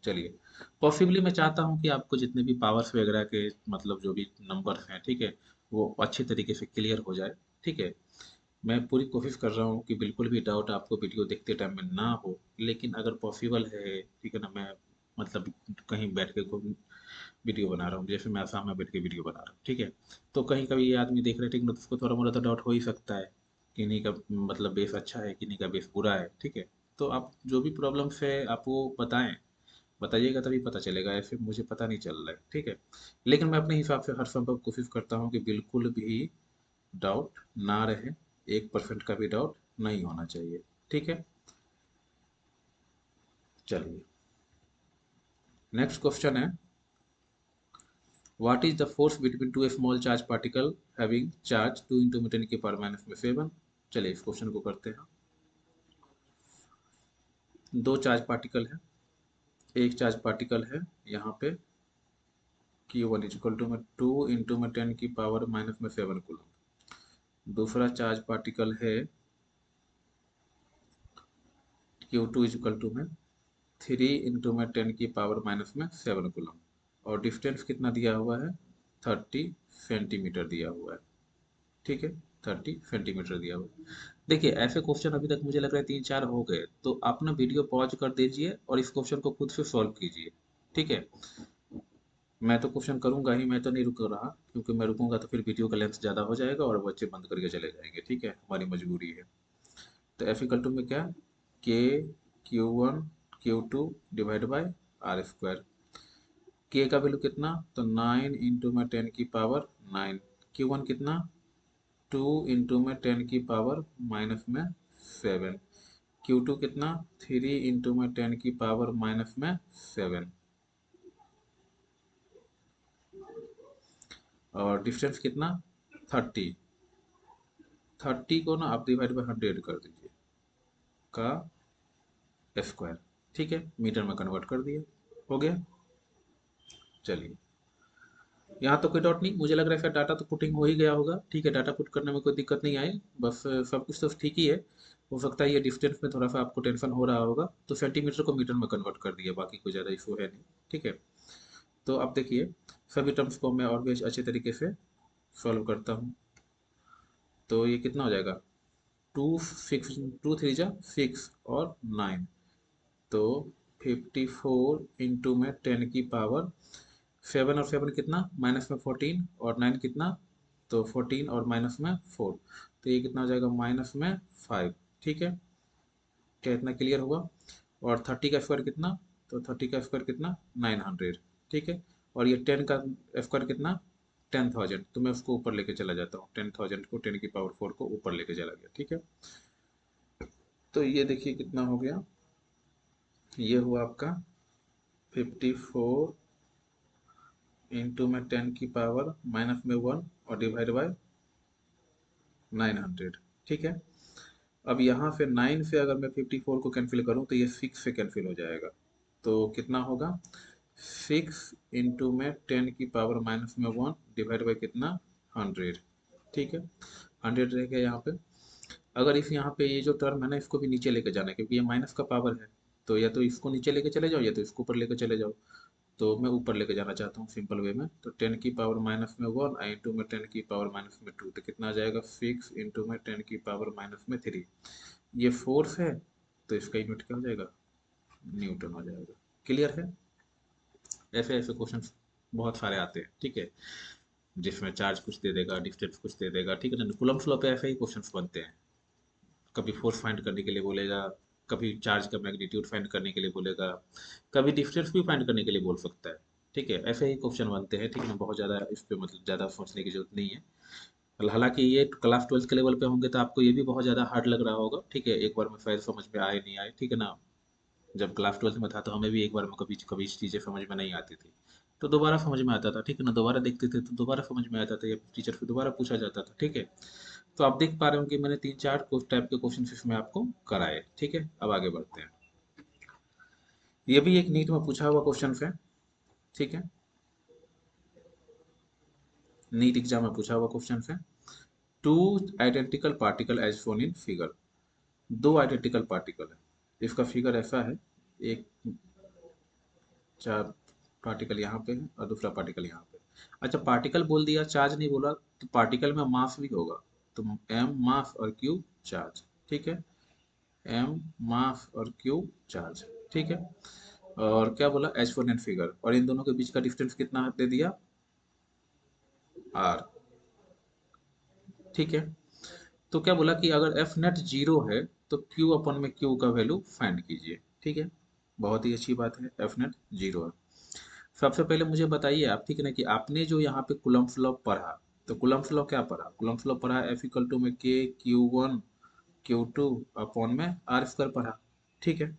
चलिए, पॉसिबली मैं चाहता हूँ कि आपको जितने भी पावर्स वगैरह के मतलब जो भी नंबर्स हैं, ठीक है, वो अच्छे तरीके से क्लियर हो जाए। ठीक है, मैं पूरी कोशिश कर रहा हूँ कि बिल्कुल भी डाउट आपको वीडियो देखते टाइम में ना हो, लेकिन अगर पॉसिबल है, ठीक है ना, मैं मतलब कहीं बैठ के कोई वीडियो बना रहा हूँ, जैसे मैं आसाम में बैठ के वीडियो बना रहा हूँ, ठीक है, तो कहीं कभी ये आदमी देख रहे ठीक ना, तो उसको थोड़ा मोड़ा तो डाउट हो ही सकता है कि इन्हीं का मतलब बेस अच्छा है कि इन्हीं का बेस बुरा है। ठीक है, तो आप जो भी प्रॉब्लम्स है आप वो बताएं, बताइएगा तभी पता चलेगा, ऐसे मुझे पता नहीं चल रहा है, ठीक है। लेकिन मैं अपने हिसाब से हर संभव कोशिश करता हूँ कि बिल्कुल भी डाउट ना रहे, 1% का भी डाउट नहीं होना चाहिए, ठीक है। चलिए नेक्स्ट क्वेश्चन है, what is the force between to small charge particle having charge 2 into 10 की पावर माइनस में 7। चलिए इस क्वेश्चन को करते हैं। दो चार्ज पार्टिकल है, एक चार्ज पार्टिकल है यहाँ पे Q1 इक्वल टू में 2 इंटू में 10 की पावर माइनस में 7 कूलम। दूसरा चार्ज पार्टिकल है Q2 इक्वल टू में 3 इंटू में 10 की पावर माइनस में 7 कूलम, और डिस्टेंस कितना दिया हुआ है, 30 सेंटीमीटर दिया हुआ है, ठीक है। 30 सेंटीमीटर दिया हुआ है। देखिए ऐसे क्वेश्चन अभी तक मुझे लग रहा है 3-4 हो गए, तो आप ना वीडियो पॉज कर दीजिए और इस क्वेश्चन को खुद से सॉल्व कीजिए, ठीक है। मैं तो क्वेश्चन करूंगा ही, मैं तो नहीं रुक रहा, क्योंकि मैं रुकूंगा तो फिर वीडियो का लेंथ ज़्यादा हो जाएगा और बच्चे बंद करके चले जाएंगे, ठीक है, हमारी मजबूरी है। तो एफ इक्वल टू में क्या, K Q1 Q2 divide bye R²। के का वैल्यू कितना, तो 9 इंटू में 10 की पावर 9। Q1 कितना, 2 इंटू में 10 की पावर माइनस में 7। Q2 कितना, 3 इंटू में 10 की पावर माइनस में 7। और डिस्टेंस कितना, 30। 30 को ना आप डिवाइड बाई 100 कर दीजिए का स्क्वायर, ठीक है, मीटर में कन्वर्ट कर दिए, हो गया। चलिए यहाँ तो कोई डाउट नहीं, मुझे लग रहा है फिर डाटा तो पुटिंग हो ही गया होगा, ठीक है, डाटा पुट करने में कोई दिक्कत नहीं आई, बस सब कुछ तो ठीक ही है। हो सकता है ये डिस्टेंस में थोड़ा सा आपको टेंशन हो रहा होगा, तो सेंटीमीटर को मीटर में कन्वर्ट कर दिया, बाकी कोई ज़्यादा इशू है नहीं, ठीक है। तो अब देखिए सभी टर्म्स को मैं और भी अच्छे तरीके से सॉल्व करता हूँ। तो ये कितना हो जाएगा, 2 6 2 3 जा 6 और 9, तो 54 इंटू में 10 की पावर 7, और 7 कितना, माइनस में 14, और 9 कितना, तो 14 और माइनस में 4, तो ये कितना हो जाएगा, माइनस में 5, ठीक है। क्या इतना क्लियर हुआ। और 30 का स्क्वायर कितना, तो 30 का स्क्वायर कितना, 900, ठीक है। और ये 10 का स्क्वायर कितना, 10,000, तो मैं उसको ऊपर लेके चला जाता हूँ, 10,000 को 10 की पावर 4 को ऊपर लेके चला गया, ठीक है। तो ये देखिए कितना हो गया, ये हुआ आपका 54 इंटू में 10 की पावर माइनस में 1 और डिवाइड बाय 900, ठीक है। अब यहाँ से 9 से अगर मैं 54 को कैंसिल करूँ तो ये 6 से कैंसिल हो जाएगा, तो कितना होगा, 6 इंटू में 10 की पावर माइनस में 1 डिवाइड बाई कितना, 100, ठीक है। 100 रह गया यहाँ पे। अगर इस यहाँ पे ये जो टर्म है ना, इसको भी नीचे लेके जाना है, क्योंकि ये माइनस का पावर है, तो या तो इसको नीचे लेके चले जाओ या तो इसको ऊपर लेके चले जाओ। तो मैं ऊपर लेके जाना चाहता हूँ सिंपल वे में, तो 10 की पावर माइनस में 1 इंटू में 10 की पावर माइनस में 2, तो कितना आ जाएगा, 6 इंटू में 10 की पावर माइनस में 3। ये फोर्स है, तो इसका यूनिट क्या हो जाएगा, न्यूटन हो जाएगा। क्लियर है। ऐसे ऐसे क्वेश्चन बहुत सारे आते हैं, ठीक है, जिसमें चार्ज कुछ दे देगा, डिस्टेंस कुछ दे देगा, ठीक है ना। कूलम्ब लॉ पे ऐसे ही क्वेश्चंस बनते हैं, कभी फोर्स फाइंड करने के लिए बोलेगा, कभी चार्ज का मैग्नीट्यूड फाइंड करने के लिए बोलेगा, कभी डिस्टेंस भी फाइंड करने के लिए बोल सकता है, ठीक है। ऐसे ही क्वेश्चन बनते हैं, ठीक है ना, बहुत ज़्यादा इस पे मतलब ज़्यादा सोचने की जरूरत नहीं है। हालांकि ये क्लास 12th के लेवल पे होंगे तो आपको ये भी बहुत ज़्यादा हार्ड लग रहा होगा, ठीक है, एक बार में शायद समझ में आए नहीं आए, ठीक है ना। जब क्लास 12th में था तो हमें भी एक बार में कभी कभी चीज़ें समझ में नहीं आती थी, तो दोबारा समझ में आता था, ठीक है ना, दोबारा देखते थे तो दोबारा समझ में आता था, या टीचर से दोबारा पूछा जाता था, ठीक है। तो आप देख पा रहे हो कि मैंने 3-4 टाइप के क्वेश्चन इसमें आपको कराए, ठीक है। अब आगे बढ़ते हैं। ये भी एक नीट में पूछा हुआ क्वेश्चन है, ठीक है, नीट एग्जाम में पूछा हुआ क्वेश्चन है। Two identical particle as shown in figure, दो आइडेंटिकल पार्टिकल है, इसका फिगर ऐसा है, एक चार पार्टिकल यहाँ पे है और दूसरा पार्टिकल यहाँ पे। अच्छा पार्टिकल बोल दिया, चार्ज नहीं बोला, तो पार्टिकल में मास भी होगा, तो एम मास और क्यू चार्ज, ठीक है, एम मास और क्यू चार्ज, ठीक है। और क्या बोला, एक्सपोनेंट फिगर, और इन दोनों के बीच का डिस्टेंस कितना दे दिया, आर, ठीक है। तो क्या बोला कि अगर एफ नेट जीरो है तो क्यू अपन में क्यू का वैल्यू फाइंड कीजिए, ठीक है। बहुत ही अच्छी बात है, एफ नेट 0 है। सबसे पहले मुझे बताइए आप, ठीक है ना, कि आपने जो यहाँ पे कूलम्ब्स लॉ पढ़ा, तो कूलम्ब्स लॉ क्या पढ़ा? कूलम्ब्स लॉ पढ़ा एफ इक्वल टू में K Q one Q two upon में आर स्क्वायर पढ़ा, ठीक है,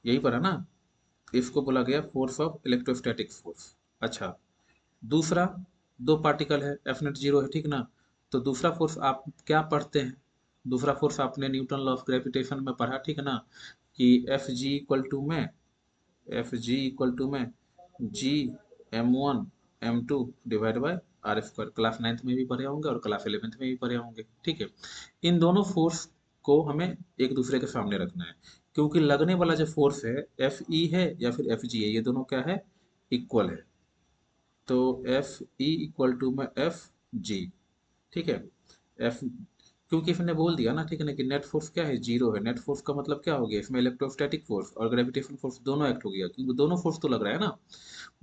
यही पढ़ा ना। इसको बोला गया फोर्स ऑफ इलेक्ट्रोस्टैटिक फोर्स। अच्छा, दूसरा, दो पार्टिकल है, एफ नेट 0 है, ठीक ना। तो दूसरा फोर्स आप क्या पढ़ते हैं? दूसरा फोर्स आपने न्यूटन लॉ ऑफ ग्रेविटेशन में पढ़ा, ठीक है ना, कि एफ जी इक्वल टू में G m1 m2 divide by R square. Class 9th में भी पढ़े होंगे और क्लास 11th में भी पढ़े होंगे, ठीक है। इन दोनों फोर्स को हमें एक दूसरे के सामने रखना है, क्योंकि लगने वाला जो फोर्स है एफ ई है या फिर एफ जी है, ये दोनों क्या है? इक्वल है। तो एफ ई इक्वल टू में एफ जी, ठीक है। एफ, क्योंकि इसने बोल दिया ना, ठीक है ना, कि नेट फोर्स क्या है? 0 है। नेट फोर्स का मतलब क्या हो गया? इसमें इलेक्ट्रोस्टैटिक फोर्स और ग्रेविटेशन फोर्स दोनों एक्ट हो गया, क्योंकि दोनों फोर्स तो लग रहा है ना।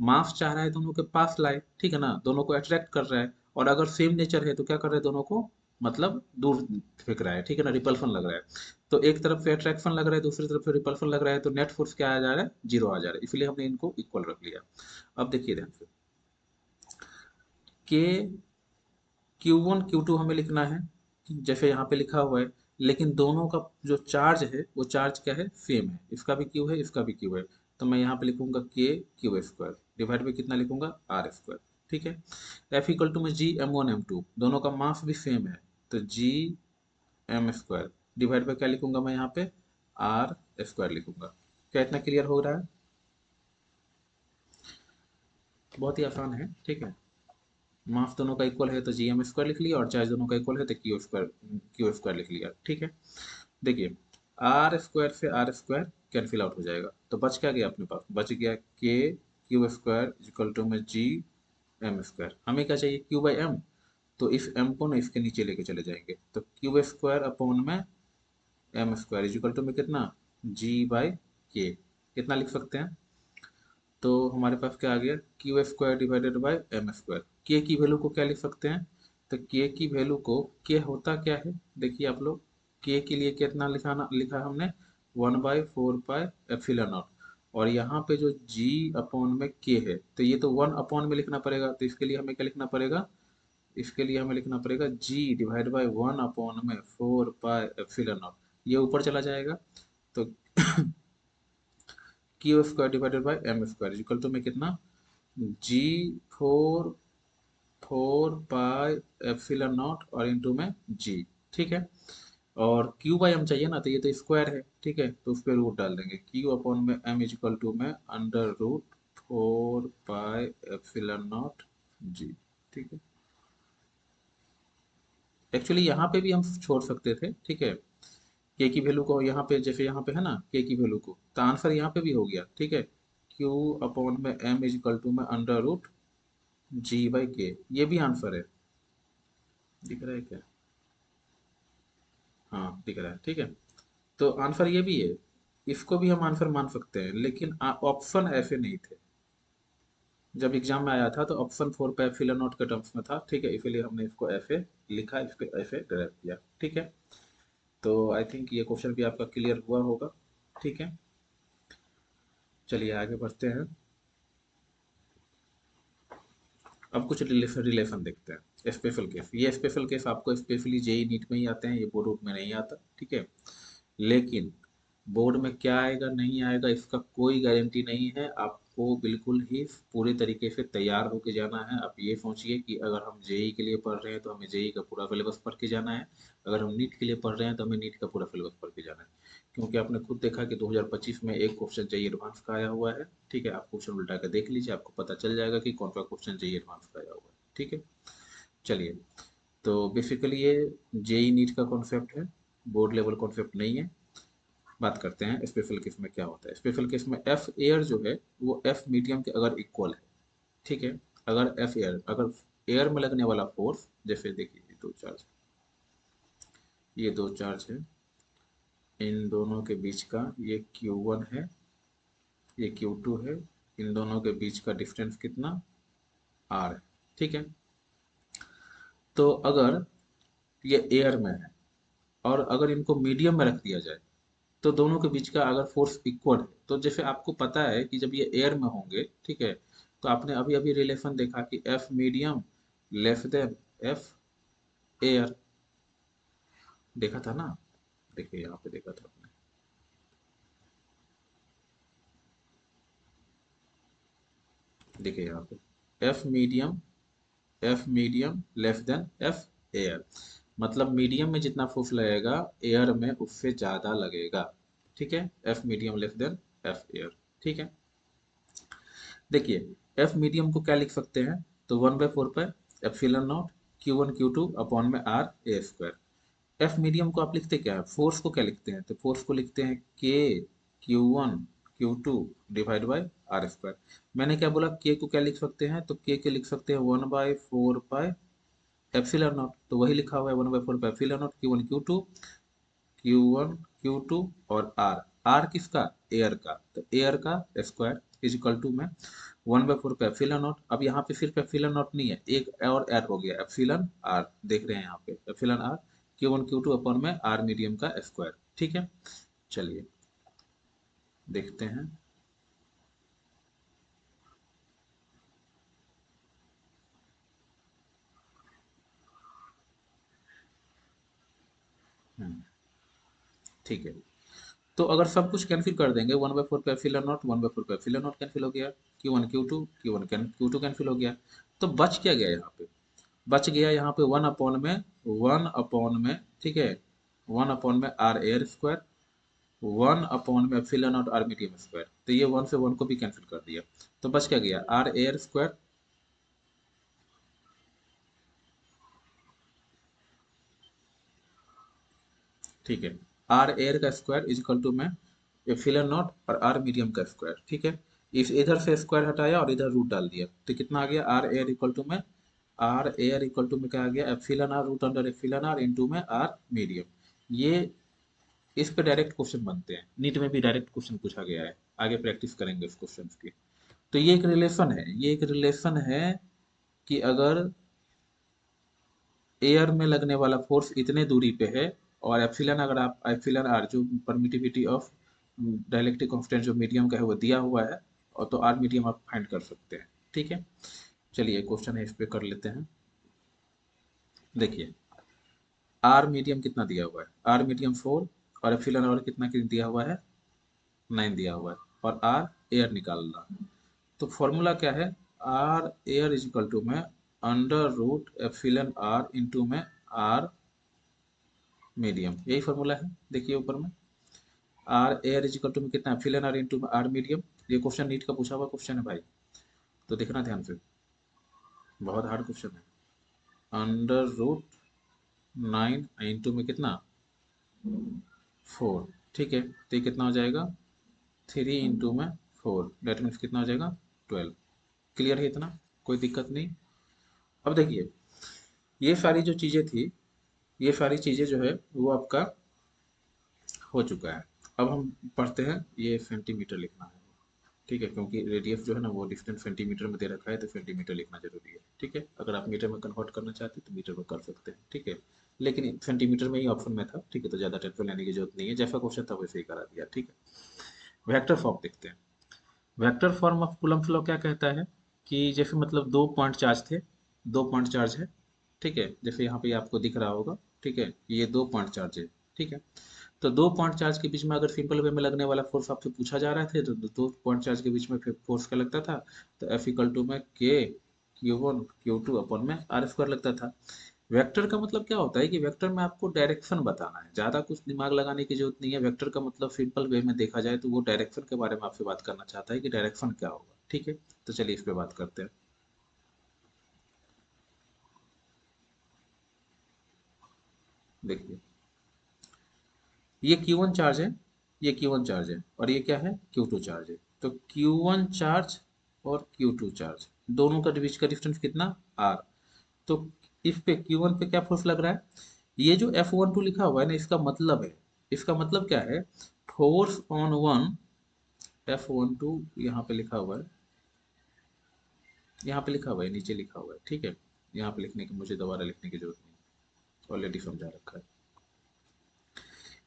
मास चाह रहा है दोनों के पास लाए, ठीक है ना, दोनों को अट्रैक्ट कर रहा है। और अगर सेम नेचर है तो क्या कर रहा है? दोनों को मतलब दूर फेंक रहा है, ठीक है ना, रिपल्सन लग रहा है। तो एक तरफ से अट्रैक्शन लग रहा है, दूसरी तरफ से रिपल्सन लग रहा है, तो नेट फोर्स क्या आ जा रहा है? 0 आ जा रहा है, इसलिए हमने इनको इक्वल रख लिया। अब देखिए ध्यान से, के क्यू वन क्यू टू हमें लिखना है, जैसे यहाँ पे लिखा हुआ है, लेकिन दोनों का जो चार्ज है वो चार्ज क्या है? सेम है। इसका भी क्यू है, इसका भी क्यू है। तो मैं यहाँ पे लिखूंगा के क्यू स्क्वायर डिवाइड में कितना लिखूंगा? आर स्क्वायर, ठीक है। एफ इक्वल टू में जी m1 m2, दोनों का मास भी सेम है, तो जी एम स्क्वायर डिवाइड में क्या लिखूंगा मैं यहाँ पे? आर स्क्वायर लिखूंगा। क्या इतना क्लियर हो रहा है? बहुत ही आसान है, ठीक है। मास दोनों का इक्वल है तो जी एम स्क्वायर लिख लिया, और चार्ज दोनों का इक्वल है तो क्यू स्क्वायर लिख लिया, ठीक है। देखिए, आर स्क्वायर से आर स्क्वायर कैंसिल आउट हो जाएगा, तो बच क्या गया अपने पास? बच गया के क्यू स्क्वायर इक्वल टू में जी एम स्क्वायर। हमें क्या चाहिए? Q by M. तो इस एम को ना इसके नीचे लेके चले जाएंगे, तो क्यू स्क्वायर अपॉन में एम स्क्वायर इक्वल टू में कितना? जी बाई के। कितना लिख सकते हैं? तो हमारे पास क्या आ गया? Q square divided by M square. K की वैल्यू को क्या लिख सकते हैं? तो के की वैल्यू को, के होता क्या है देखिए आप लोग, के के लिए कितना लिखा हमने? 1/4 पाई एप्सिलॉन नॉट। और यहाँ पे जो g अपॉन में k है, तो ये तो 1 अपॉन में लिखना पड़ेगा, तो इसके लिए हमें क्या लिखना पड़ेगा? इसके लिए हमें लिखना पड़ेगा g divide by 1/4 pi epsilon naught. ये ऊपर चला जाएगा, तो Q square divided by M square equal to में कितना? G four 4 pi epsilon naught और इंटू में जी, ठीक है। और क्यू बाई एम चाहिए ना, तो ये तो स्क्वायर है, ठीक है, तो उस पर रूट डाल देंगे। क्यू अपॉन में एम इज इक्वल टू में under root 4 pi epsilon naught जी, ठीक है। एक्चुअली यहाँ पे भी हम छोड़ सकते थे, ठीक है, के की वैल्यू को यहाँ पे, जैसे यहाँ पे है ना के की वैल्यू को, तो आंसर यहाँ पे भी हो गया, ठीक है। क्यू अपॉन में एम इज इक्वल टू में अंडर रूट g/k, ये भी आंसर है। दिख रहा है क्या? हाँ दिख रहा है, ठीक है। तो आंसर ये भी है, इसको भी हम आंसर मान सकते हैं, लेकिन ऑप्शन ऐसे नहीं थे। जब एग्जाम में आया था तो ऑप्शन 4 पे फिलर नोट के टर्म्स में था, ठीक है, इसलिए हमने इसको ऐसे लिखा, इसको ऐसे ड्राइव किया, ठीक है। तो आई थिंक ये क्वेश्चन भी आपका क्लियर हुआ होगा, ठीक है। चलिए आगे बढ़ते हैं। अब कुछ रिलेशन रिलेशन देखते हैं। स्पेशल केस, ये स्पेशल केस आपको स्पेशली जेई नीट में ही आते हैं, ये बोर्ड वोर्ड में नहीं आता, ठीक है। लेकिन बोर्ड में क्या आएगा नहीं आएगा इसका कोई गारंटी नहीं है। आपको बिल्कुल ही पूरे तरीके से तैयार होके जाना है। आप ये सोचिए कि अगर हम जेई के लिए पढ़ रहे हैं तो हमें जेई का पूरा सिलेबस पढ़ के जाना है, अगर हम नीट के लिए पढ़ रहे हैं तो हमें नीट का पूरा सिलेबस पढ़ के जाना है। क्योंकि आपने खुद देखा कि 2025 में एक क्वेश्चन जेई एडवांस का आया हुआ है, ठीक है। आप क्वेश्चन उल्टा कर देख लीजिए, आपको पता चल जाएगा कि कौन सा क्वेश्चन जेई एडवांस का आया हुआ है, ठीक है। चलिए, तो बेसिकली ये जेई नीट का कॉन्सेप्ट है, बोर्ड लेवल कॉन्सेप्ट नहीं है। बात करते हैं स्पेशल केस में क्या होता है। स्पेशल केस में एफ एयर जो है वो एफ मीडियम के अगर इक्वल है, ठीक है। अगर एफ एयर, अगर एयर में लगने वाला फोर्स, जैसे देखिए ये दो चार्ज, ये दो चार्ज है, इन दोनों के बीच का ये Q1 है, ये Q2 है, इन दोनों के बीच का डिस्टेंस कितना? R है, ठीक है। तो अगर ये एयर में है और अगर इनको मीडियम में रख दिया जाए, तो दोनों के बीच का अगर फोर्स इक्वल है, तो जैसे आपको पता है कि जब ये एयर में होंगे, ठीक है, तो आपने अभी अभी रिलेशन देखा कि F medium less then F air, देखा था ना। देखिए यहाँ पे देखा था आपने, देखिए यहाँ पे F medium less then F air, मतलब मीडियम में जितना फोर्स लगेगा एयर में उससे ज्यादा लगेगा, ठीक है, F medium less then F air, ठीक है। देखिए एफ मीडियम को क्या लिख सकते हैं, तो 1/4 epsilon naught Q1 Q2 upon में आर ए स्क्वायर। एफ मीडियम को आप लिखते क्या है, फोर्स को क्या लिखते हैं, तो फोर्स को लिखते हैं के Q1 Q2 divide by are square. मैंने क्या बोला, के को क्या लिख सकते हैं, तो के लिख सकते हैं 1/4 एप्सिलॉन नॉट, तो वही लिखा हुआ है 1/4 एप्सिलॉन नॉट Q1 Q2 और आर, आर किसका, एयर का, तो एयर का स्क्वायर इज इक्वल टू में 1/4 पे एप्सिलॉन नॉट। अब यहाँ पे सिर्फ एप्सिलॉन नॉट नहीं है, एक और ऐड हो गया एप्सिलॉन आर, देख रहे हैं यहाँ पे epsilon R Q1 Q2 upon में आर मीडियम का स्क्वायर, ठीक है। चलिए देखते हैं। हम्म, ठीक है। तो अगर सब कुछ कैंसिल कर देंगे, 1/4 पे एप्सिलॉन नॉट 1/4 पे एप्सिलॉन नॉट कैंसिल हो गया, Q1 Q2 कैंसिल हो गया, तो बच क्या गया यहाँ पे, बच गया यहाँ पे वन अपॉन में, ठीक है, वन अपॉन में R air square, one upon में epsilon naught R medium square, तो ये वन से वन को भी कैंसिल कर दिया, तो बच क्या गया आर एयर स्क्वायर, ठीक है, आर एयर का स्क्वायर इज इक्वल टू में एप्सिलॉन नॉट और आर मीडियम का स्क्वायर, ठीक है। इस इधर से स्क्वायर हटाया और इधर रूट डाल दिया, तो कितना आ गया आर एयर इक्वल टू में, आर एयर इक्वल टू में क्या आ गया epsilon R root under epsilon R into में आर मीडियम। ये इस पे डायरेक्ट क्वेश्चन बनते हैं, नीट में भी डायरेक्ट क्वेश्चन पूछा गया है, आगे प्रैक्टिस करेंगे उस क्वेश्चन की। तो ये एक रिलेशन है, ये एक रिलेशन है कि अगर एयर में लगने वाला फोर्स इतने दूरी पे है, और एप्सिलॉन, अगर आप एप्सिलॉन आर जो परमिटिविटी ऑफ डाइलेक्ट्रिक कांस्टेंट जो मीडियम का है वो दिया हुआ है, और तो आर मीडियम आप फाइंड कर सकते हैं, ठीक है। चलिए क्वेश्चन है इस पे कर लेते हैं। देखिए आर मीडियम कितना दिया हुआ है, आर मीडियम 4, और एप्सिलॉन आर कितना दिया हुआ है 9 दिया हुआ है, और आर एयर निकालना, तो फॉर्मूला क्या है, R air is equal to में under root epsilon R into में आर मीडियम, यही फॉर्मूला है। देखिए ऊपर में R air is equal to में कितना एप्सिलॉन आर इंटू में आर मीडियम, ये क्वेश्चन नीट का पूछा हुआ क्वेश्चन है भाई, तो देखना ध्यान से, बहुत हार्ड क्वेश्चन है। अंडर रूट 9 इंटू में कितना 4, ठीक है, तो ये कितना हो जाएगा 3 इंटू में 4, डेट मीन्स कितना हो जाएगा 12। क्लियर है इतना, कोई दिक्कत नहीं। अब देखिए ये सारी जो चीज़ें थी, ये सारी चीज़ें जो है वो आपका हो चुका है। अब हम पढ़ते हैं, ये सेंटीमीटर लिखना है, ठीक है, क्योंकि रेडियस जो है ना वो डिस्टेंस सेंटीमीटर में दे रखा है, तो सेंटीमीटर लिखना जरूरी है, ठीक है। अगर आप मीटर में कन्वर्ट करना चाहते हैं तो मीटर में कर सकते हैं, ठीक है, लेकिन सेंटीमीटर में ही ऑप्शन में था, ठीक है, तो ज़्यादा टेंशन लेने की जरूरत नहीं है, जैसा क्वेश्चन था वैसे ही करा दिया, ठीक है। वेक्टर फॉर्म देखते हैं। Vector form of coulomb law क्या कहता है कि जैसे मतलब दो पॉइंट चार्ज थे, दो पॉइंट चार्ज है, ठीक है, जैसे यहाँ पे आपको दिख रहा होगा, ठीक है, ये दो पॉइंट चार्ज है, ठीक है। तो दो पॉइंट चार्ज के बीच में अगर सिंपल वे में लगने वाला फोर्स आपसे पूछा जा रहा था, तो दो पॉइंट चार्ज के बीच में फोर्स क्या लगता था, तो एफ इक्वल टू में के Q1 Q2 अपॉन में आर स्क्वायर लगता था। वेक्टर का मतलब क्या होता है कि वेक्टर में आपको डायरेक्शन बताना है, ज्यादा कुछ दिमाग लगाने की जरूरत नहीं है। वेक्टर का मतलब सिंपल वे में देखा जाए तो वो डायरेक्शन के बारे में आपसे बात करना चाहता है कि डायरेक्शन क्या होगा, ठीक है। तो चलिए इस पे बात करते हैं। देखिए ये Q1 चार्ज है, ये Q1 चार्ज है, और ये क्या है Q2 चार्ज है। तो Q1 चार्ज और Q2 चार्ज दोनों का बीच का डिस्टेंस कितना R। तो इस पे Q1 पे क्या फोर्स लग रहा है, ये जो F12 लिखा हुआ है ना, इसका मतलब है, इसका मतलब क्या है, फोर्स ऑन वन, F12 यहाँ पे लिखा हुआ है, यहाँ पे लिखा हुआ है, नीचे लिखा हुआ है, ठीक है, यहाँ पे लिखने की मुझे दोबारा लिखने की जरूरत नहीं, ऑलरेडी समझा रखा है।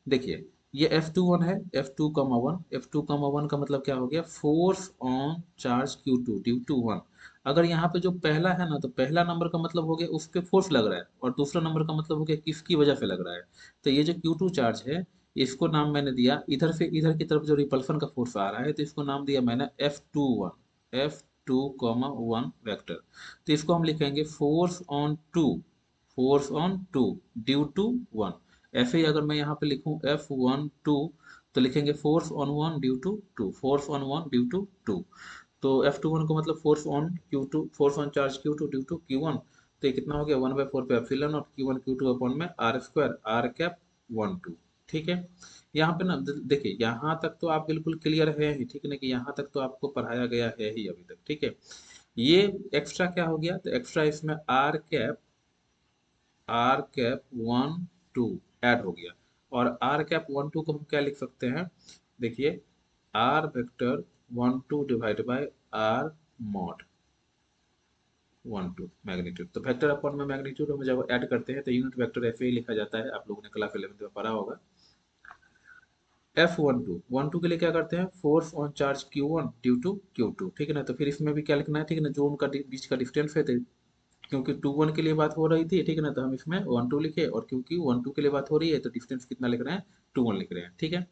देखिए ये F21 है, F2,1, F2,1 का मतलब क्या हो गया, force on charge Q2 due to 1। अगर यहाँ पे जो पहला है ना, तो पहला नंबर का मतलब हो गया उस पे फोर्स लग रहा है, और दूसरा नंबर का मतलब हो गया किसकी वजह से लग रहा है। तो ये जो Q2 चार्ज है, इसको नाम मैंने दिया, इधर से इधर की तरफ जो रिपल्सन का फोर्स आ रहा है, तो इसको नाम दिया मैंने F21, F2,1 वेक्टर। तो इसको हम लिखेंगे force on two due to 1। ऐसे ही अगर मैं यहाँ पे लिखूँ F12, तो लिखेंगे force on 1 due to 2, force on 1 due to 2। तो F21 को मतलब force on Q2, force on charge Q2 due to Q1। तो ये कितना हो गया, 1/4 पे एप्सिलॉन और Q1 Q2 अपॉन में आर स्क्वायर आर कैप 1 2। ठीक है। यहाँ पे ना देखिए, यहाँ तक तो आप बिल्कुल क्लियर है ही, ठीक है ना, कि यहाँ तक तो आपको पढ़ाया गया है ही अभी तक, ठीक है। ये एक्स्ट्रा क्या हो गया, तो एक्स्ट्रा इसमें आर कैप 1 2 ऐड हो गया। और R कैप 1 2 को हम क्या लिख सकते हैं, देखिए, R vector 1 2 divide by R mod 1 2 magnitude. तो वेक्टर अपॉन में मैग्नीट्यूड हम जब ऐड करते हैं तो यूनिट वेक्टर ऐसे ही लिखा जाता है, आप लोगों ने क्लास 11 में पढ़ा होगा। F12 के लिए क्या करते हैं, force on charge Q1 due to Q2, ठीक है ना। तो फिर इसमें भी क्या लिखना है, ठीक है ना, जो उनका बीच का डिस्टेंस है, तो क्योंकि 2 1 के लिए बात हो रही थी, ठीक है ना, तो हम इसमें 1 2 लिखे, और क्योंकि 1 2 के लिए बात हो रही है तो डिस्टेंस कितना लिख रहे हैं, 2 1 लिख रहे हैं, ठीक है।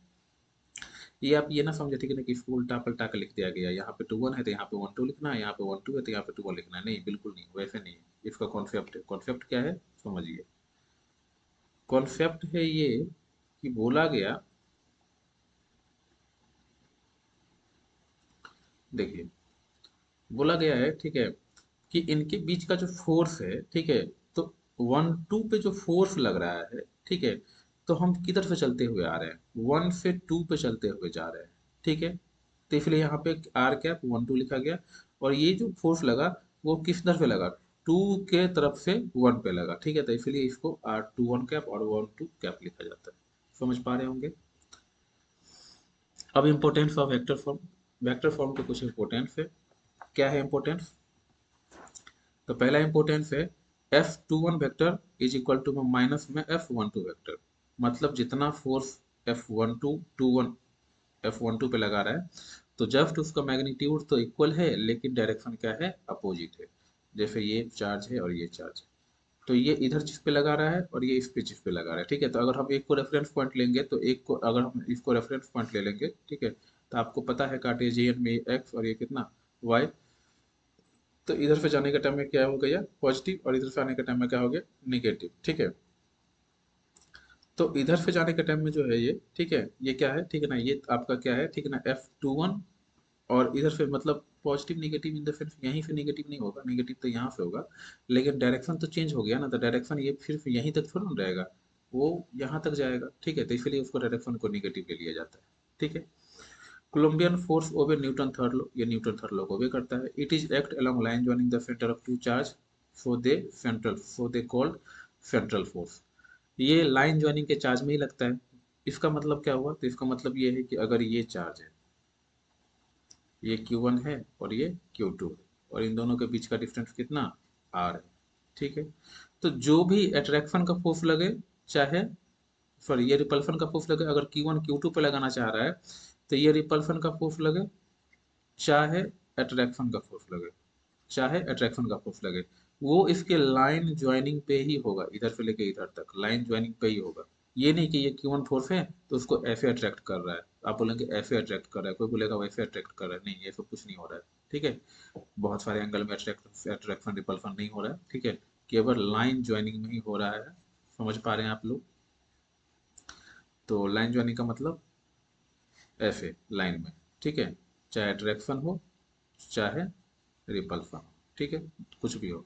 ये आप ये ना समझे, ठीक है ना, कि इसको उल्टा पलटा कर लिख दिया गया, यहाँ पे 2 1 है तो यहाँ पे 1 2 लिखना है, यहाँ पे 1 2 है तो यहाँ पे 2 1 लिखना है। नहीं, बिल्कुल नहीं, वैसे नहीं है। इसका कॉन्सेप्ट है, कॉन्सेप्ट क्या है समझिए। कॉन्सेप्ट है ये कि बोला गया, देखिए, बोला गया है, ठीक है, कि इनके बीच का जो फोर्स है, ठीक है, तो 1 2 पे जो फोर्स लग रहा है, ठीक है, तो हम किधर से चलते हुए आ रहे हैं, 1 से 2 पे चलते हुए जा रहे हैं, ठीक है। तो इसलिए यहाँ पे R कैप 1 2 लिखा गया। और ये जो फोर्स लगा वो किस तरफ पे लगा, 2 के तरफ से 1 पे लगा, ठीक है। तो इसलिए इसको R21 कैप और 1 2 कैप लिखा जाता है। समझ पा रहे होंगे। अब importance of vector form. Vector form के कुछ इम्पोर्टेंस है। क्या है इम्पोर्टेंस, तो पहला इंपॉर्टेंस है, F21 vector is equal to minus में F12 वेक्टर। मतलब जितना फोर्स F12 पे लगा रहा है, तो जस्ट उसका मैग्नीट्यूड तो इक्वल है, लेकिन डायरेक्शन क्या है, अपोजिट है। जैसे ये चार्ज है और ये चार्ज है, तो ये इधर चीज पे लगा रहा है और ये इस पे चीज पे लगा रहा है, ठीक है। तो अगर हम एक को रेफरेंस पॉइंट लेंगे, तो एक को अगर हम इसको रेफरेंस पॉइंट ले लेंगे, ठीक है, तो आपको पता है कार्टेशियन में एक्स और ये कितना, वाई। तो इधर से जाने के टाइम में क्या हो गया, पॉजिटिव, और इधर से आने के टाइम में क्या हो गया, निगेटिव, ठीक है। तो इधर से जाने के टाइम में जो है ये, ठीक है, ये क्या है, ठीक है ना, ये आपका क्या है, ठीक है ना, F21। और इधर से मतलब positive negative in the sense यहीं से निगेटिव नहीं होगा, निगेटिव तो यहाँ से होगा, लेकिन डायरेक्शन तो चेंज हो गया ना, तो डायरेक्शन ये सिर्फ यहीं तक थोड़ा ना रहेगा, वो यहाँ तक जाएगा, ठीक है। तो इसलिए उसको डायरेक्शन को निगेटिव ले लिया जाता है, ठीक है। Coulombian force obey Newton third law, ये न्यूटन थर्ड लॉ को ओबे करता है। It is act along line joining the centre of two charge, so they called central force. ये लाइन जॉइनिंग के चार्ज में ही लगता है। इसका मतलब क्या हुआ, तो इसका मतलब ये है कि अगर ये चार्ज है, ये Q1 है और ये Q2 है, और इन दोनों के बीच का डिस्टेंस कितना, R है, ठीक है। तो जो भी अट्रैक्शन का फोर्स लगे, चाहे, सॉरी, ये रिपल्सन का फोर्स लगे, अगर Q1 Q2 पे लगाना चाह रहा है, तो ये रिपल्सन का फोर्स लगे, चाहे अट्रैक्शन का फोर्स लगे, चाहे अट्रैक्शन का फोर्स लगे, वो इसके लाइन ज्वाइनिंग पे ही होगा, इधर से लेके इधर तक लाइन ज्वाइनिंग पे ही होगा। ये नहीं कि ये Q1 फोर्स है तो उसको ऐसे अट्रैक्ट कर रहा है, आप बोलेंगे ऐसे अट्रैक्ट कर रहा है, कोई बोलेगा वैसे अट्रैक्ट कर रहा है, नहीं, ये सब कुछ नहीं हो रहा है, ठीक है। बहुत सारे एंगल में अट्रैक्शन रिपल्सन नहीं हो रहा है, ठीक है, केवल लाइन ज्वाइनिंग में ही हो रहा है। समझ पा रहे हैं आप लोग। तो लाइन ज्वाइनिंग का मतलब ऐसे लाइन में, ठीक है, चाहे अट्रैक्शन हो, चाहे रिपल्सन हो, ठीक है, कुछ भी हो।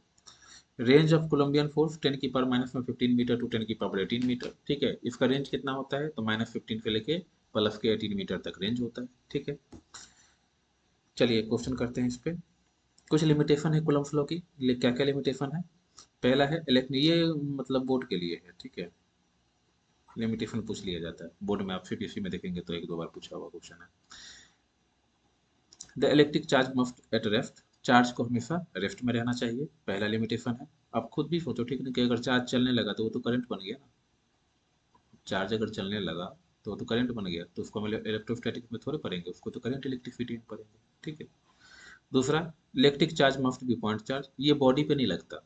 Range of Coulombian force 10⁻⁻15 metre to 10⁻18 metre, ठीक है। इसका रेंज कितना होता है, तो -15 से लेके +18 मीटर तक रेंज होता है, ठीक है। चलिए क्वेश्चन करते हैं इस पे। कुछ लिमिटेशन है कूलम्ब फ्लो की, क्या क्या लिमिटेशन है। पहला है ये मतलब बोर्ड के लिए है, ठीक है, लिमिटेशन पूछ लिया जाता है बोर्ड में, आप CPSC में देखेंगे तो 1 2 बार पूछा हुआ क्वेश्चन है। The electric charge must at rest, charge को हमेशा रेस्ट में रहना चाहिए, पहला लिमिटेशन है। आप खुद भी सोचो, ठीक है, कि अगर चार्ज चलने लगा तो वो तो करंट बन गया ना। चार्ज अगर चलने लगा तो वो तो करंट बन गया, तो उसको हम इलेक्ट्रोस्टैटिक में थोड़े पढ़ेंगे, उसको तो करंट इलेक्ट्रिसिटी में पढ़ेंगे। ठीक है। दूसरा, electric charge must B point charge, ये बॉडी पे नहीं लगता,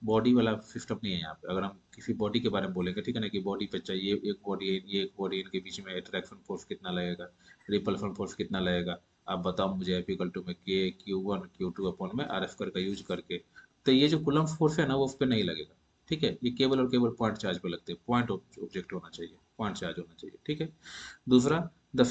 बॉडी वाला सिस्टम नहीं है यहाँ पे। अगर हम किसी बॉडी के बारे में बोलेंगे, ठीक है ना, कि बॉडी पे चाहिए एक बॉडी, ये एक बॉडी, इनके बीच में अट्रैक्शन फोर्स कितना लगेगा, रिपल्सन फोर्स कितना लगेगा, आप बताओ मुझे, एफ इक्वल टू में के Q1 Q2 अपॉन में आर स्क्वायर का यूज करके। तो ये जो कूलम्ब फोर्स है ना, वो उस पर नहीं लगेगा। ठीक है, ये केवल और केवल पॉइंट चार्ज पे लगते हैं, पॉइंट ऑब्जेक्ट होना चाहिए, पॉइंट चार्ज होना चाहिए। ठीक है। दूसरा, the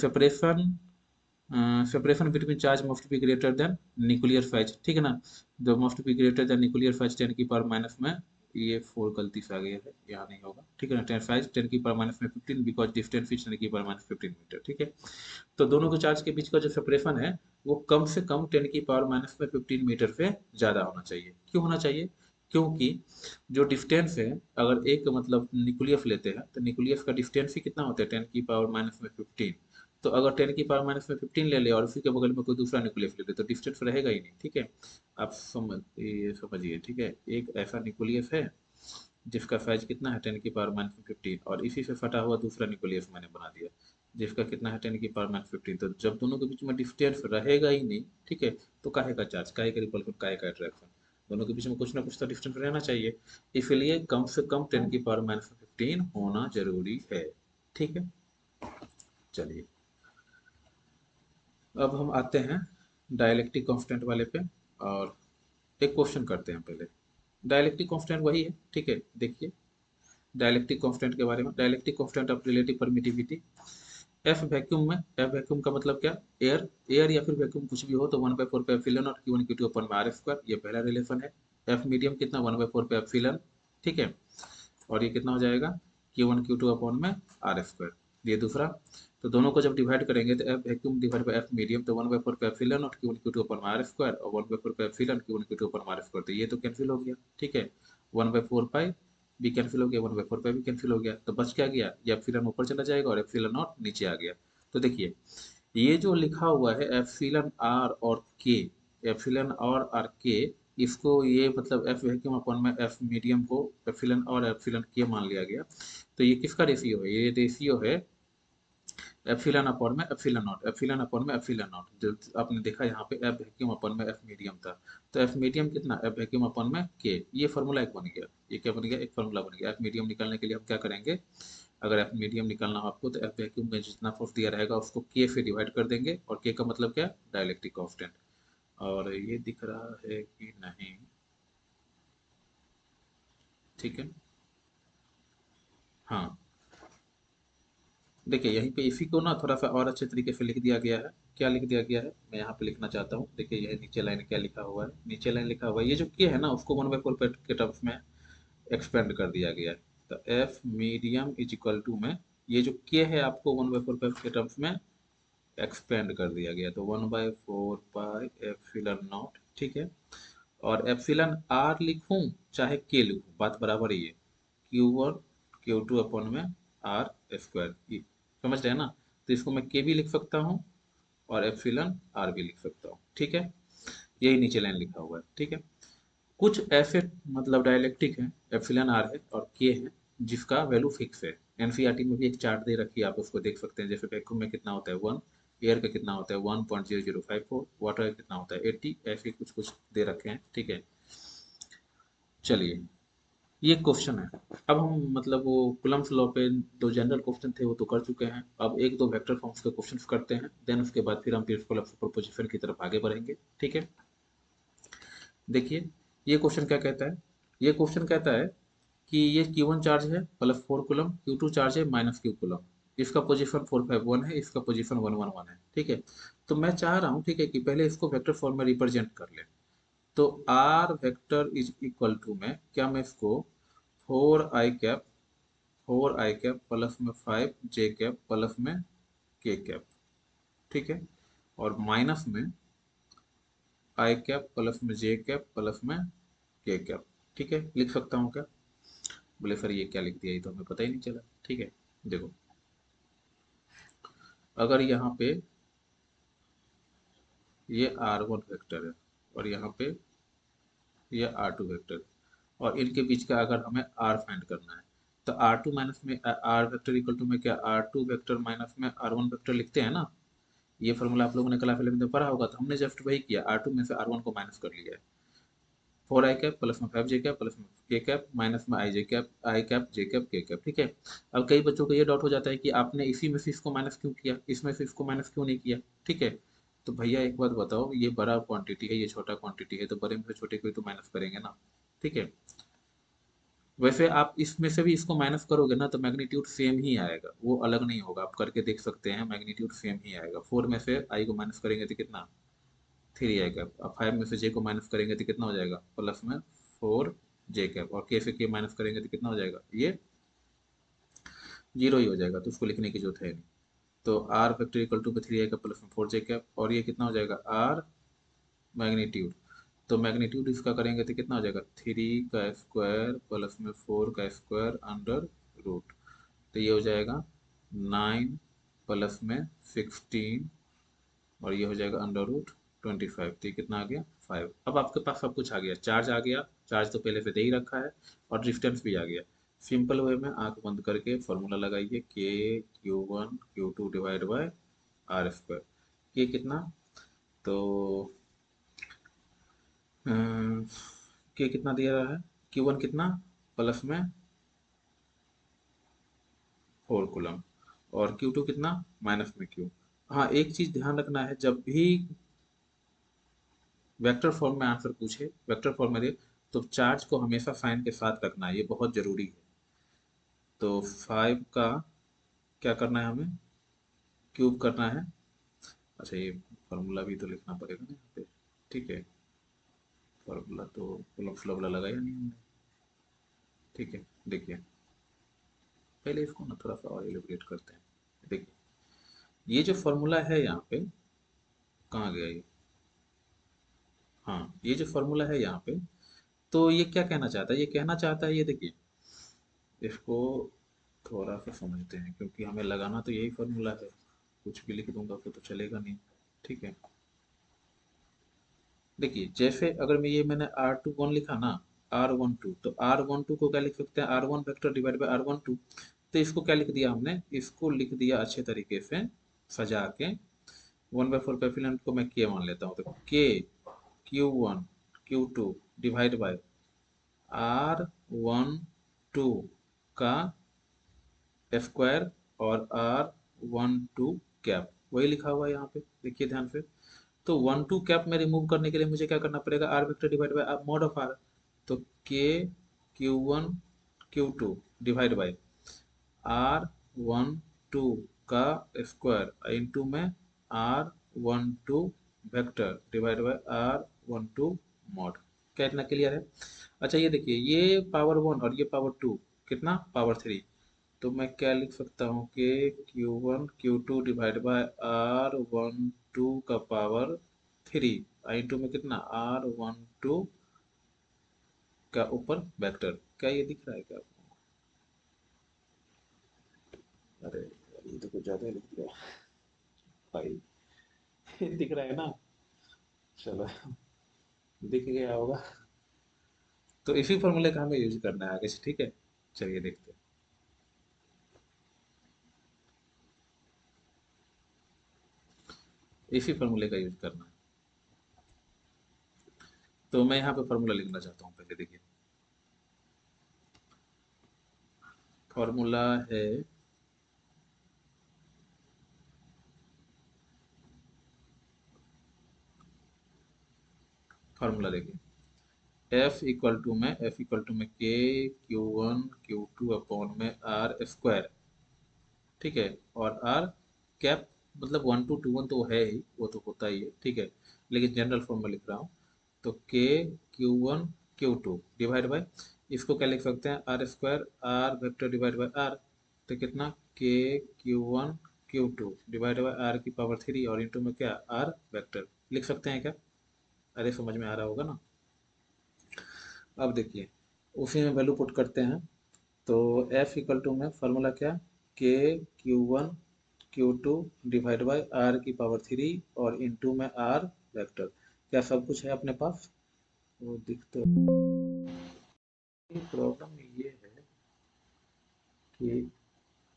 separation between charge must be greater than nuclear size, ठीक है ना, the must be greater than nuclear size 10 की पावर माइनस में, ये 4 गलती से आ गया है, यहाँ नहीं होगा। ठीक है ना, 10 फाइज 10 की पावर माइनस में 15, बिकॉज डिस्टेंस इज 10 की पावर माइनस 15 मीटर। ठीक है। तो दोनों के चार्ज के बीच का जो सेपरेशन है, वो कम से कम 10 की पावर माइनस में 15 मीटर से ज़्यादा होना चाहिए। क्यों होना चाहिए? क्योंकि जो डिस्टेंस है, अगर एक मतलब न्यूक्लियस लेते हैं, तो न्यूक्लियस का डिस्टेंस ही कितना होता है, 10 की पावर माइनस में 15। तो अगर 10 की पावर माइनस में 15 ले ले और उसी के बगल में कोई दूसरा न्यूक्लियस ले ले, तो डिस्टेंस रहेगा ही नहीं। ठीक है। आप समझिए। ठीक है, एक ऐसा न्यूक्लियस है जिसका साइज कितना है, 10 की पावर माइनस में 15, और इसी से फटा हुआ दूसरा न्यूक्लियस मैंने बना दिया जिसका कितना है, 10 की पावर माइनस 15। तो जब दोनों के बीच में डिस्टेंस रहेगा ही नहीं, ठीक है, तो काहे का चार्ज, काहे का रिपल्सन, काहे का अट्रैक्शन, दोनों के बीच में कुछ ना कुछ तो डिस्टेंस रहना चाहिए। इसलिए कम से कम 10 की पावर माइनस 15 होना जरूरी है। ठीक है। चलिए, अब हम आते हैं डाइलेक्ट्रिक कांस्टेंट वाले पे, और एक क्वेश्चन करते हैं पहले। डाइलेक्ट्रिक कांस्टेंट वही है, ठीक है। देखिए डाइलेक्ट्रिक कांस्टेंट के बारे में, dielectric constant of relative permittivity, F vacuum में, एफ वैक्यूम का मतलब क्या, एयर, एयर या फिर वैक्यूम कुछ भी हो, तो 1/4 पे एप्सिलॉन और Q1 Q2 अपन में आर स्क्वायर, ये पहला रिलेशन है। एफ मीडियम कितना, 1/4 पे एप्सिलॉन। ठीक है। और ये कितना हो जाएगा, Q1 Q2 अपॉन में आर स्क्वायर, ये दूसरा। तो दोनों को जब डिवाइड करेंगे, तो F vacuum divide by F medium, तो 1/4 पे एप्सिलॉन और Q1 Q2 अपॉन में आर स्क्वायर, और 1/4 पे एप्सिलॉन Q1 Q2 अपॉन में आर स्क्वायर, तो ये तो कैंसिल हो गया। ठीक है। 1/4 पाई भी कैंसिल हो गया, 1/4 पाई भी कैंसिल हो गया, तो बच क्या गया, ये एप्सिलॉन ऊपर चला जाएगा और एप्सिलॉन नॉट नीचे आ गया। तो देखिए, ये जो लिखा हुआ है एप्सिलॉन आर और के, एप्सिलॉन और आर के, इसको ये मतलब एफ वैक्यूम अपॉन में एफ मीडियम को एप्सिलॉन और एप्सिलॉन के मान लिया गया। तो ये किसका रेशियो है, ये रेशियो है एप्सिलॉन अपॉन में एप्सिलॉन नॉट, एप्सिलॉन अपॉन में एप्सिलॉन नॉट, जो आपने देखा यहाँ पे एफ वैक्यूम अपॉन में एफ मीडियम था। तो एफ मीडियम कितना, एफ वैक्यूम अपॉन में के, ये फार्मूला एक बन गया। ये क्या बन गया, एक फार्मूला बन गया। एफ मीडियम निकालने के लिए हम क्या करेंगे, अगर एफ मीडियम निकालना हो आपको, तो एफ वैक्यूम में जितना फोर्स दिया रहेगा उसको के से डिवाइड कर देंगे, और के का मतलब क्या, डाइलेक्ट्रिक कांस्टेंट। और ये दिख रहा है कि नहीं, ठीक है। हाँ, देखिए यहीं पे इसी को ना थोड़ा सा और अच्छे तरीके से लिख दिया गया है। क्या लिख दिया गया है, मैं यहाँ पे लिखना चाहता हूँ। देखिए यह नीचे लाइन क्या लिखा हुआ है, नीचे लाइन लिखा हुआ है, ये जो के है ना, उसको 1/4 के टर्म्स में एक्सपेंड कर दिया गया है। तो F medium is equal to में, ये जो के है आपको 1/4 के टर्म्स में एक्सपेंड कर दिया गया, तो 1/4 पाई एप्सिलॉन नॉट। ठीक है। और एप्सिलॉन आर लिखूं चाहे के लिखूं, बात बराबर ही है, Q1 Q2 अपॉन में आर स्क्वायर, समझ रहे हैं ना। तो इसको मैं के भी लिख सकता हूँ और एप्सिलॉन आर भी लिख सकता हूँ। ठीक है, यही नीचे लाइन लिखा हुआ है। ठीक है। कुछ ऐसे मतलब डायलेक्ट्रिक है, एप्सिलॉन आर है और के है, जिसका वैल्यू फिक्स है। एनसीईआरटी में भी एक चार्ट दे रखी है, आप उसको देख सकते हैं। जैसे वैक्यूम में कितना होता है 1, एयर का कितना होता है 1.0054, वाटर का कितना होता है 80, ऐसे कुछ कुछ दे रखे हैं। ठीक है। चलिए, ये क्वेश्चन है। अब हम मतलब वो कुलम्स लॉ पे दो जनरल क्वेश्चन थे वो तो कर चुके हैं, अब एक दो वेक्टर फॉर्म्स के क्वेश्चंस करते हैं, देन उसके बाद फिर हम प्रिंसिपल ऑफ सुपरपोजिशन की तरफ आगे बढ़ेंगे। ठीक है। देखिए, ये क्वेश्चन क्या कहता है, ये क्वेश्चन कहता है कि ये Q1 चार्ज है प्लस 4 कूलम, Q2 चार्ज है माइनस Q कूलम, इसका पोजीशन 451 है, इसका पोजीशन 111 है। ठीक है। तो मैं चाह रहा हूँ, ठीक है, कि पहले इसको वेक्टर फॉर्म में रिप्रेजेंट कर ले। तो R vector is equal to में क्या, मैं इसको 4 i cap, 4 i cap plus में 5 j कैप प्लस में k कैप, ठीक है, और माइनस में i कैप प्लस में j कैप प्लस में k कैप, ठीक है, लिख सकता हूँ क्या। बोले सर ये क्या लिख दिया, ये तो हमें पता ही नहीं चला। ठीक है, देखो, अगर यहाँ पे ये r1 वेक्टर है और यहाँ पे ये r2 वेक्टर है, और इनके बीच का अगर हमें r फाइंड करना है, तो R2 माइनस में R वेक्टर इक्वल टू में क्या R2 वेक्टर माइनस में R1 वेक्टर लिखते हैं ना। ये फॉर्मूला आप लोगों ने कला फिल्म में पढ़ा होगा, तो हमने जस्ट वही किया, R2 में से R1 को माइनस कर लिया है। 4 i कैप प्लस में 5 j कैप प्लस में k कैप माइनस में i cap j cap k cap, ठीक है। अब कई बच्चों को ये डाउट हो जाता है कि आपने इसी में से इसको माइनस क्यों किया, इसमें से इसको माइनस क्यों नहीं किया, ठीक है। तो भैया एक बात बताओ, ये बड़ा क्वांटिटी है, ये छोटा क्वांटिटी है, तो बड़े में से छोटे को ही तो माइनस करेंगे ना, ठीक है। वैसे आप इसमें से भी इसको माइनस करोगे ना तो मैग्नीट्यूड सेम ही आएगा, वो अलग नहीं होगा, आप करके देख सकते हैं, मैग्नीट्यूड सेम ही आएगा। 4 में से i को माइनस करेंगे तो कितना 3 आएगा। अब 5 में से j को माइनस करेंगे तो कितना हो जाएगा प्लस में 4 j कैप, और k से k माइनस करेंगे तो कितना हो जाएगा, ये जीरो ही हो जाएगा, तो उसको लिखने की जरूरत है नहीं। तो r फैक्टर इक्वल टू 3 आएगा प्लस में 4 j कैप, और ये कितना हो जाएगा r मैग्नीट्यूड। तो मैग्नीट्यूड इसका करेंगे तो कितना हो जाएगा 3 का स्क्वायर प्लस में 4 का स्क्वायर अंडर रूट, तो ये हो जाएगा 9 प्लस में 16, और ये हो जाएगा अंडर रूट 25। तो ये कितना आ गया 5। अब आपके पास सब कुछ आ गया, चार्ज आ गया, चार्ज तो पहले से दे ही रखा है, और डिस्टेंस भी आ गया। सिंपल वे में आंख बंद करके फॉर्मूला लगाइए, के Q1 Q2 divide by R square. के कितना, तो के कितना दिया रहा है, Q1 कितना प्लस में 4 कूलम, और Q2 कितना माइनस में Q। हाँ, एक चीज ध्यान रखना है, जब भी वेक्टर फॉर्म में आंसर पूछे, वेक्टर फॉर्म में दे, तो चार्ज को हमेशा साइन के साथ रखना है, ये बहुत जरूरी है। तो 5 का क्या करना है हमें, क्यूब करना है। अच्छा, ये फार्मूला भी तो लिखना पड़ेगा ना यहाँ पे, ठीक है। फार्मूला तो फॉर्मूला लगाया नहीं हमने, ठीक है। देखिए पहले इसको ना थोड़ा सा और एलिब्रेट करते हैं। देखिए ये जो फॉर्मूला है यहाँ पे, कहाँ गया ये, हाँ ये जो फॉर्मूला है यहाँ पे, तो ये क्या कहना चाहता है, ये कहना चाहता है, ये देखिए इसको थोड़ा सा समझते हैं, क्योंकि हमें लगाना तो यही फॉर्मूला है, कुछ भी लिख दूंगा तो चलेगा नहीं, ठीक है। देखिए जैसे अगर मैं ये मैंने R21 लिखा ना, R12, तो R12 को क्या लिख सकते हैं, R1 vector divide bye R12। तो इसको क्या लिख दिया हमने, इसको लिख दिया अच्छे तरीके से सजा के, 1/4 कैपिटल को मैं के मान लेता हूँ, तो K Q1 Q2 divide bye R12 का स्क्वायर और R12 कैप, वही लिखा हुआ है यहाँ पे, देखिए ध्यान से। तो 12 कैप में रिमूव करने के लिए मुझे क्या करना पड़ेगा, R vector divide by mod of R. तो K Q1 Q2 divide bye R12 का स्क्वायर इंटू में R12 vector divide bye R12 mod. क्या इतना क्लियर है। अच्छा ये देखिए, ये पावर 1 और ये पावर 2 कितना पावर 3, तो मैं क्या लिख सकता हूँ कि Q1 Q2 divide bye R12 का पावर 3 इंटू में कितना R12 का ऊपर वेक्टर। क्या ये दिख रहा है क्या आपको, अरे ये तो कुछ ज्यादा ही लिख दिया भाई। दिख रहा है ना, चलो दिख गया होगा। तो इसी फॉर्मूले का हमें यूज करना है आगे से, ठीक है। चलिए देखते हैं, इसी फॉर्मूले का यूज करना है। तो मैं यहाँ पे फॉर्मूला लिखना चाहता हूँ, पहले देखिए फॉर्मूला है, फॉर्मूला देखिए एफ इक्वल टू में के Q1 Q2 अपॉन में आर स्क्वायर, ठीक है। और आर कैप, मतलब 1 to 2 1 तो है ही, वो तो होता ही है, ठीक है। लेकिन जनरल फॉर्म में लिख रहा हूँ, तो K Q1 Q2 divide bye, इसको क्या लिख सकते हैं, R square R vector divide by R. तो कितना K Q1 Q2 divide by R की पावर 3 और इंटू में क्या आर वेक्टर, लिख सकते हैं क्या। अरे समझ में आ रहा होगा ना। अब देखिए उसी में वैल्यू पुट करते हैं, तो एफ इक्वल टू में फार्मूला क्या, K Q1 Q2 divide by R की पावर 3 और इंटू में आर वेक्टर। क्या सब कुछ है अपने पास, वो दिख तो, प्रॉब्लम ये है कि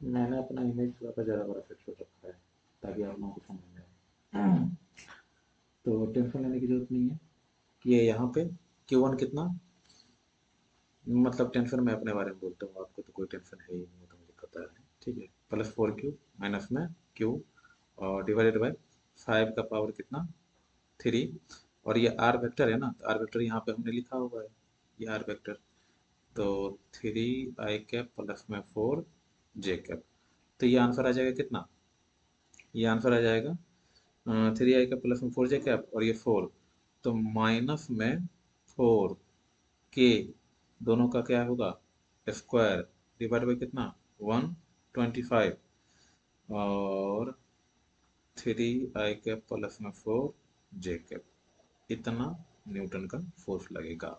मैंने अपना इमेज थोड़ा सा ज़्यादा बड़ा फिट कर रखा है ताकि आप लोगों को समझ में आए। तो टेंशन लेने की जरूरत नहीं है कि ये यहाँ पे Q1 कितना, मतलब टेंशन मैं अपने बारे में बोलता हूँ, आपको तो कोई टेंशन है ही नहीं, वो तो मुझे पता है। ठीक है, +4Q माइनस में Q और डिवाइडेड बाय 5 का पावर कितना 3, और ये आर वेक्टर है ना, तो आर वेक्टर यहाँ पे हमने लिखा हुआ है, ये आर वेक्टर, तो 3i कैप प्लस में 4j कैप, तो ये आंसर आ जाएगा कितना, ये आंसर आ जाएगा 3i कैप प्लस में 4j कैप और ये 4, तो माइनस में 4k, दोनों का क्या होगा स्क्वायर, डिवाइड बाई कितना 125, और 3i कैप प्लस में 4j कैप, इतना न्यूटन का फोर्स लगेगा।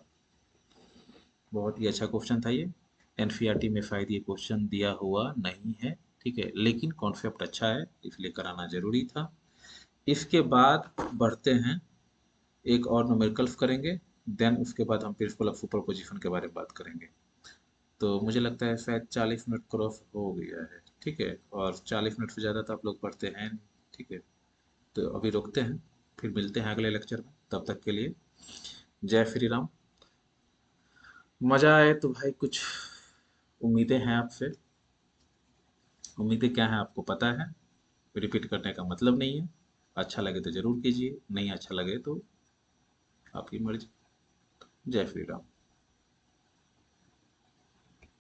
बहुत ही अच्छा क्वेश्चन था ये। एनसीईआरटी में शायद ये क्वेश्चन दिया हुआ नहीं है, ठीक है, लेकिन कॉन्सेप्ट अच्छा है इसलिए कराना जरूरी था। इसके बाद बढ़ते हैं, एक और न्यूमेरिकल्स करेंगे, देन उसके बाद हम प्रिंसिपल ऑफ सुपरपोजिशन के बारे में बात करेंगे। तो मुझे लगता है शायद 40 मिनट क्रॉस हो गया है, ठीक है, और 40 मिनट से ज़्यादा तो आप लोग पढ़ते हैं नहीं, ठीक है, तो अभी रुकते हैं, फिर मिलते हैं अगले लेक्चर में, तब तक के लिए जय श्री राम। मज़ा आए तो भाई कुछ उम्मीदें हैं आपसे, उम्मीदें क्या है आपको पता है, रिपीट करने का मतलब नहीं है। अच्छा लगे तो ज़रूर कीजिए, नहीं अच्छा लगे तो आपकी मर्जी। जय श्री राम।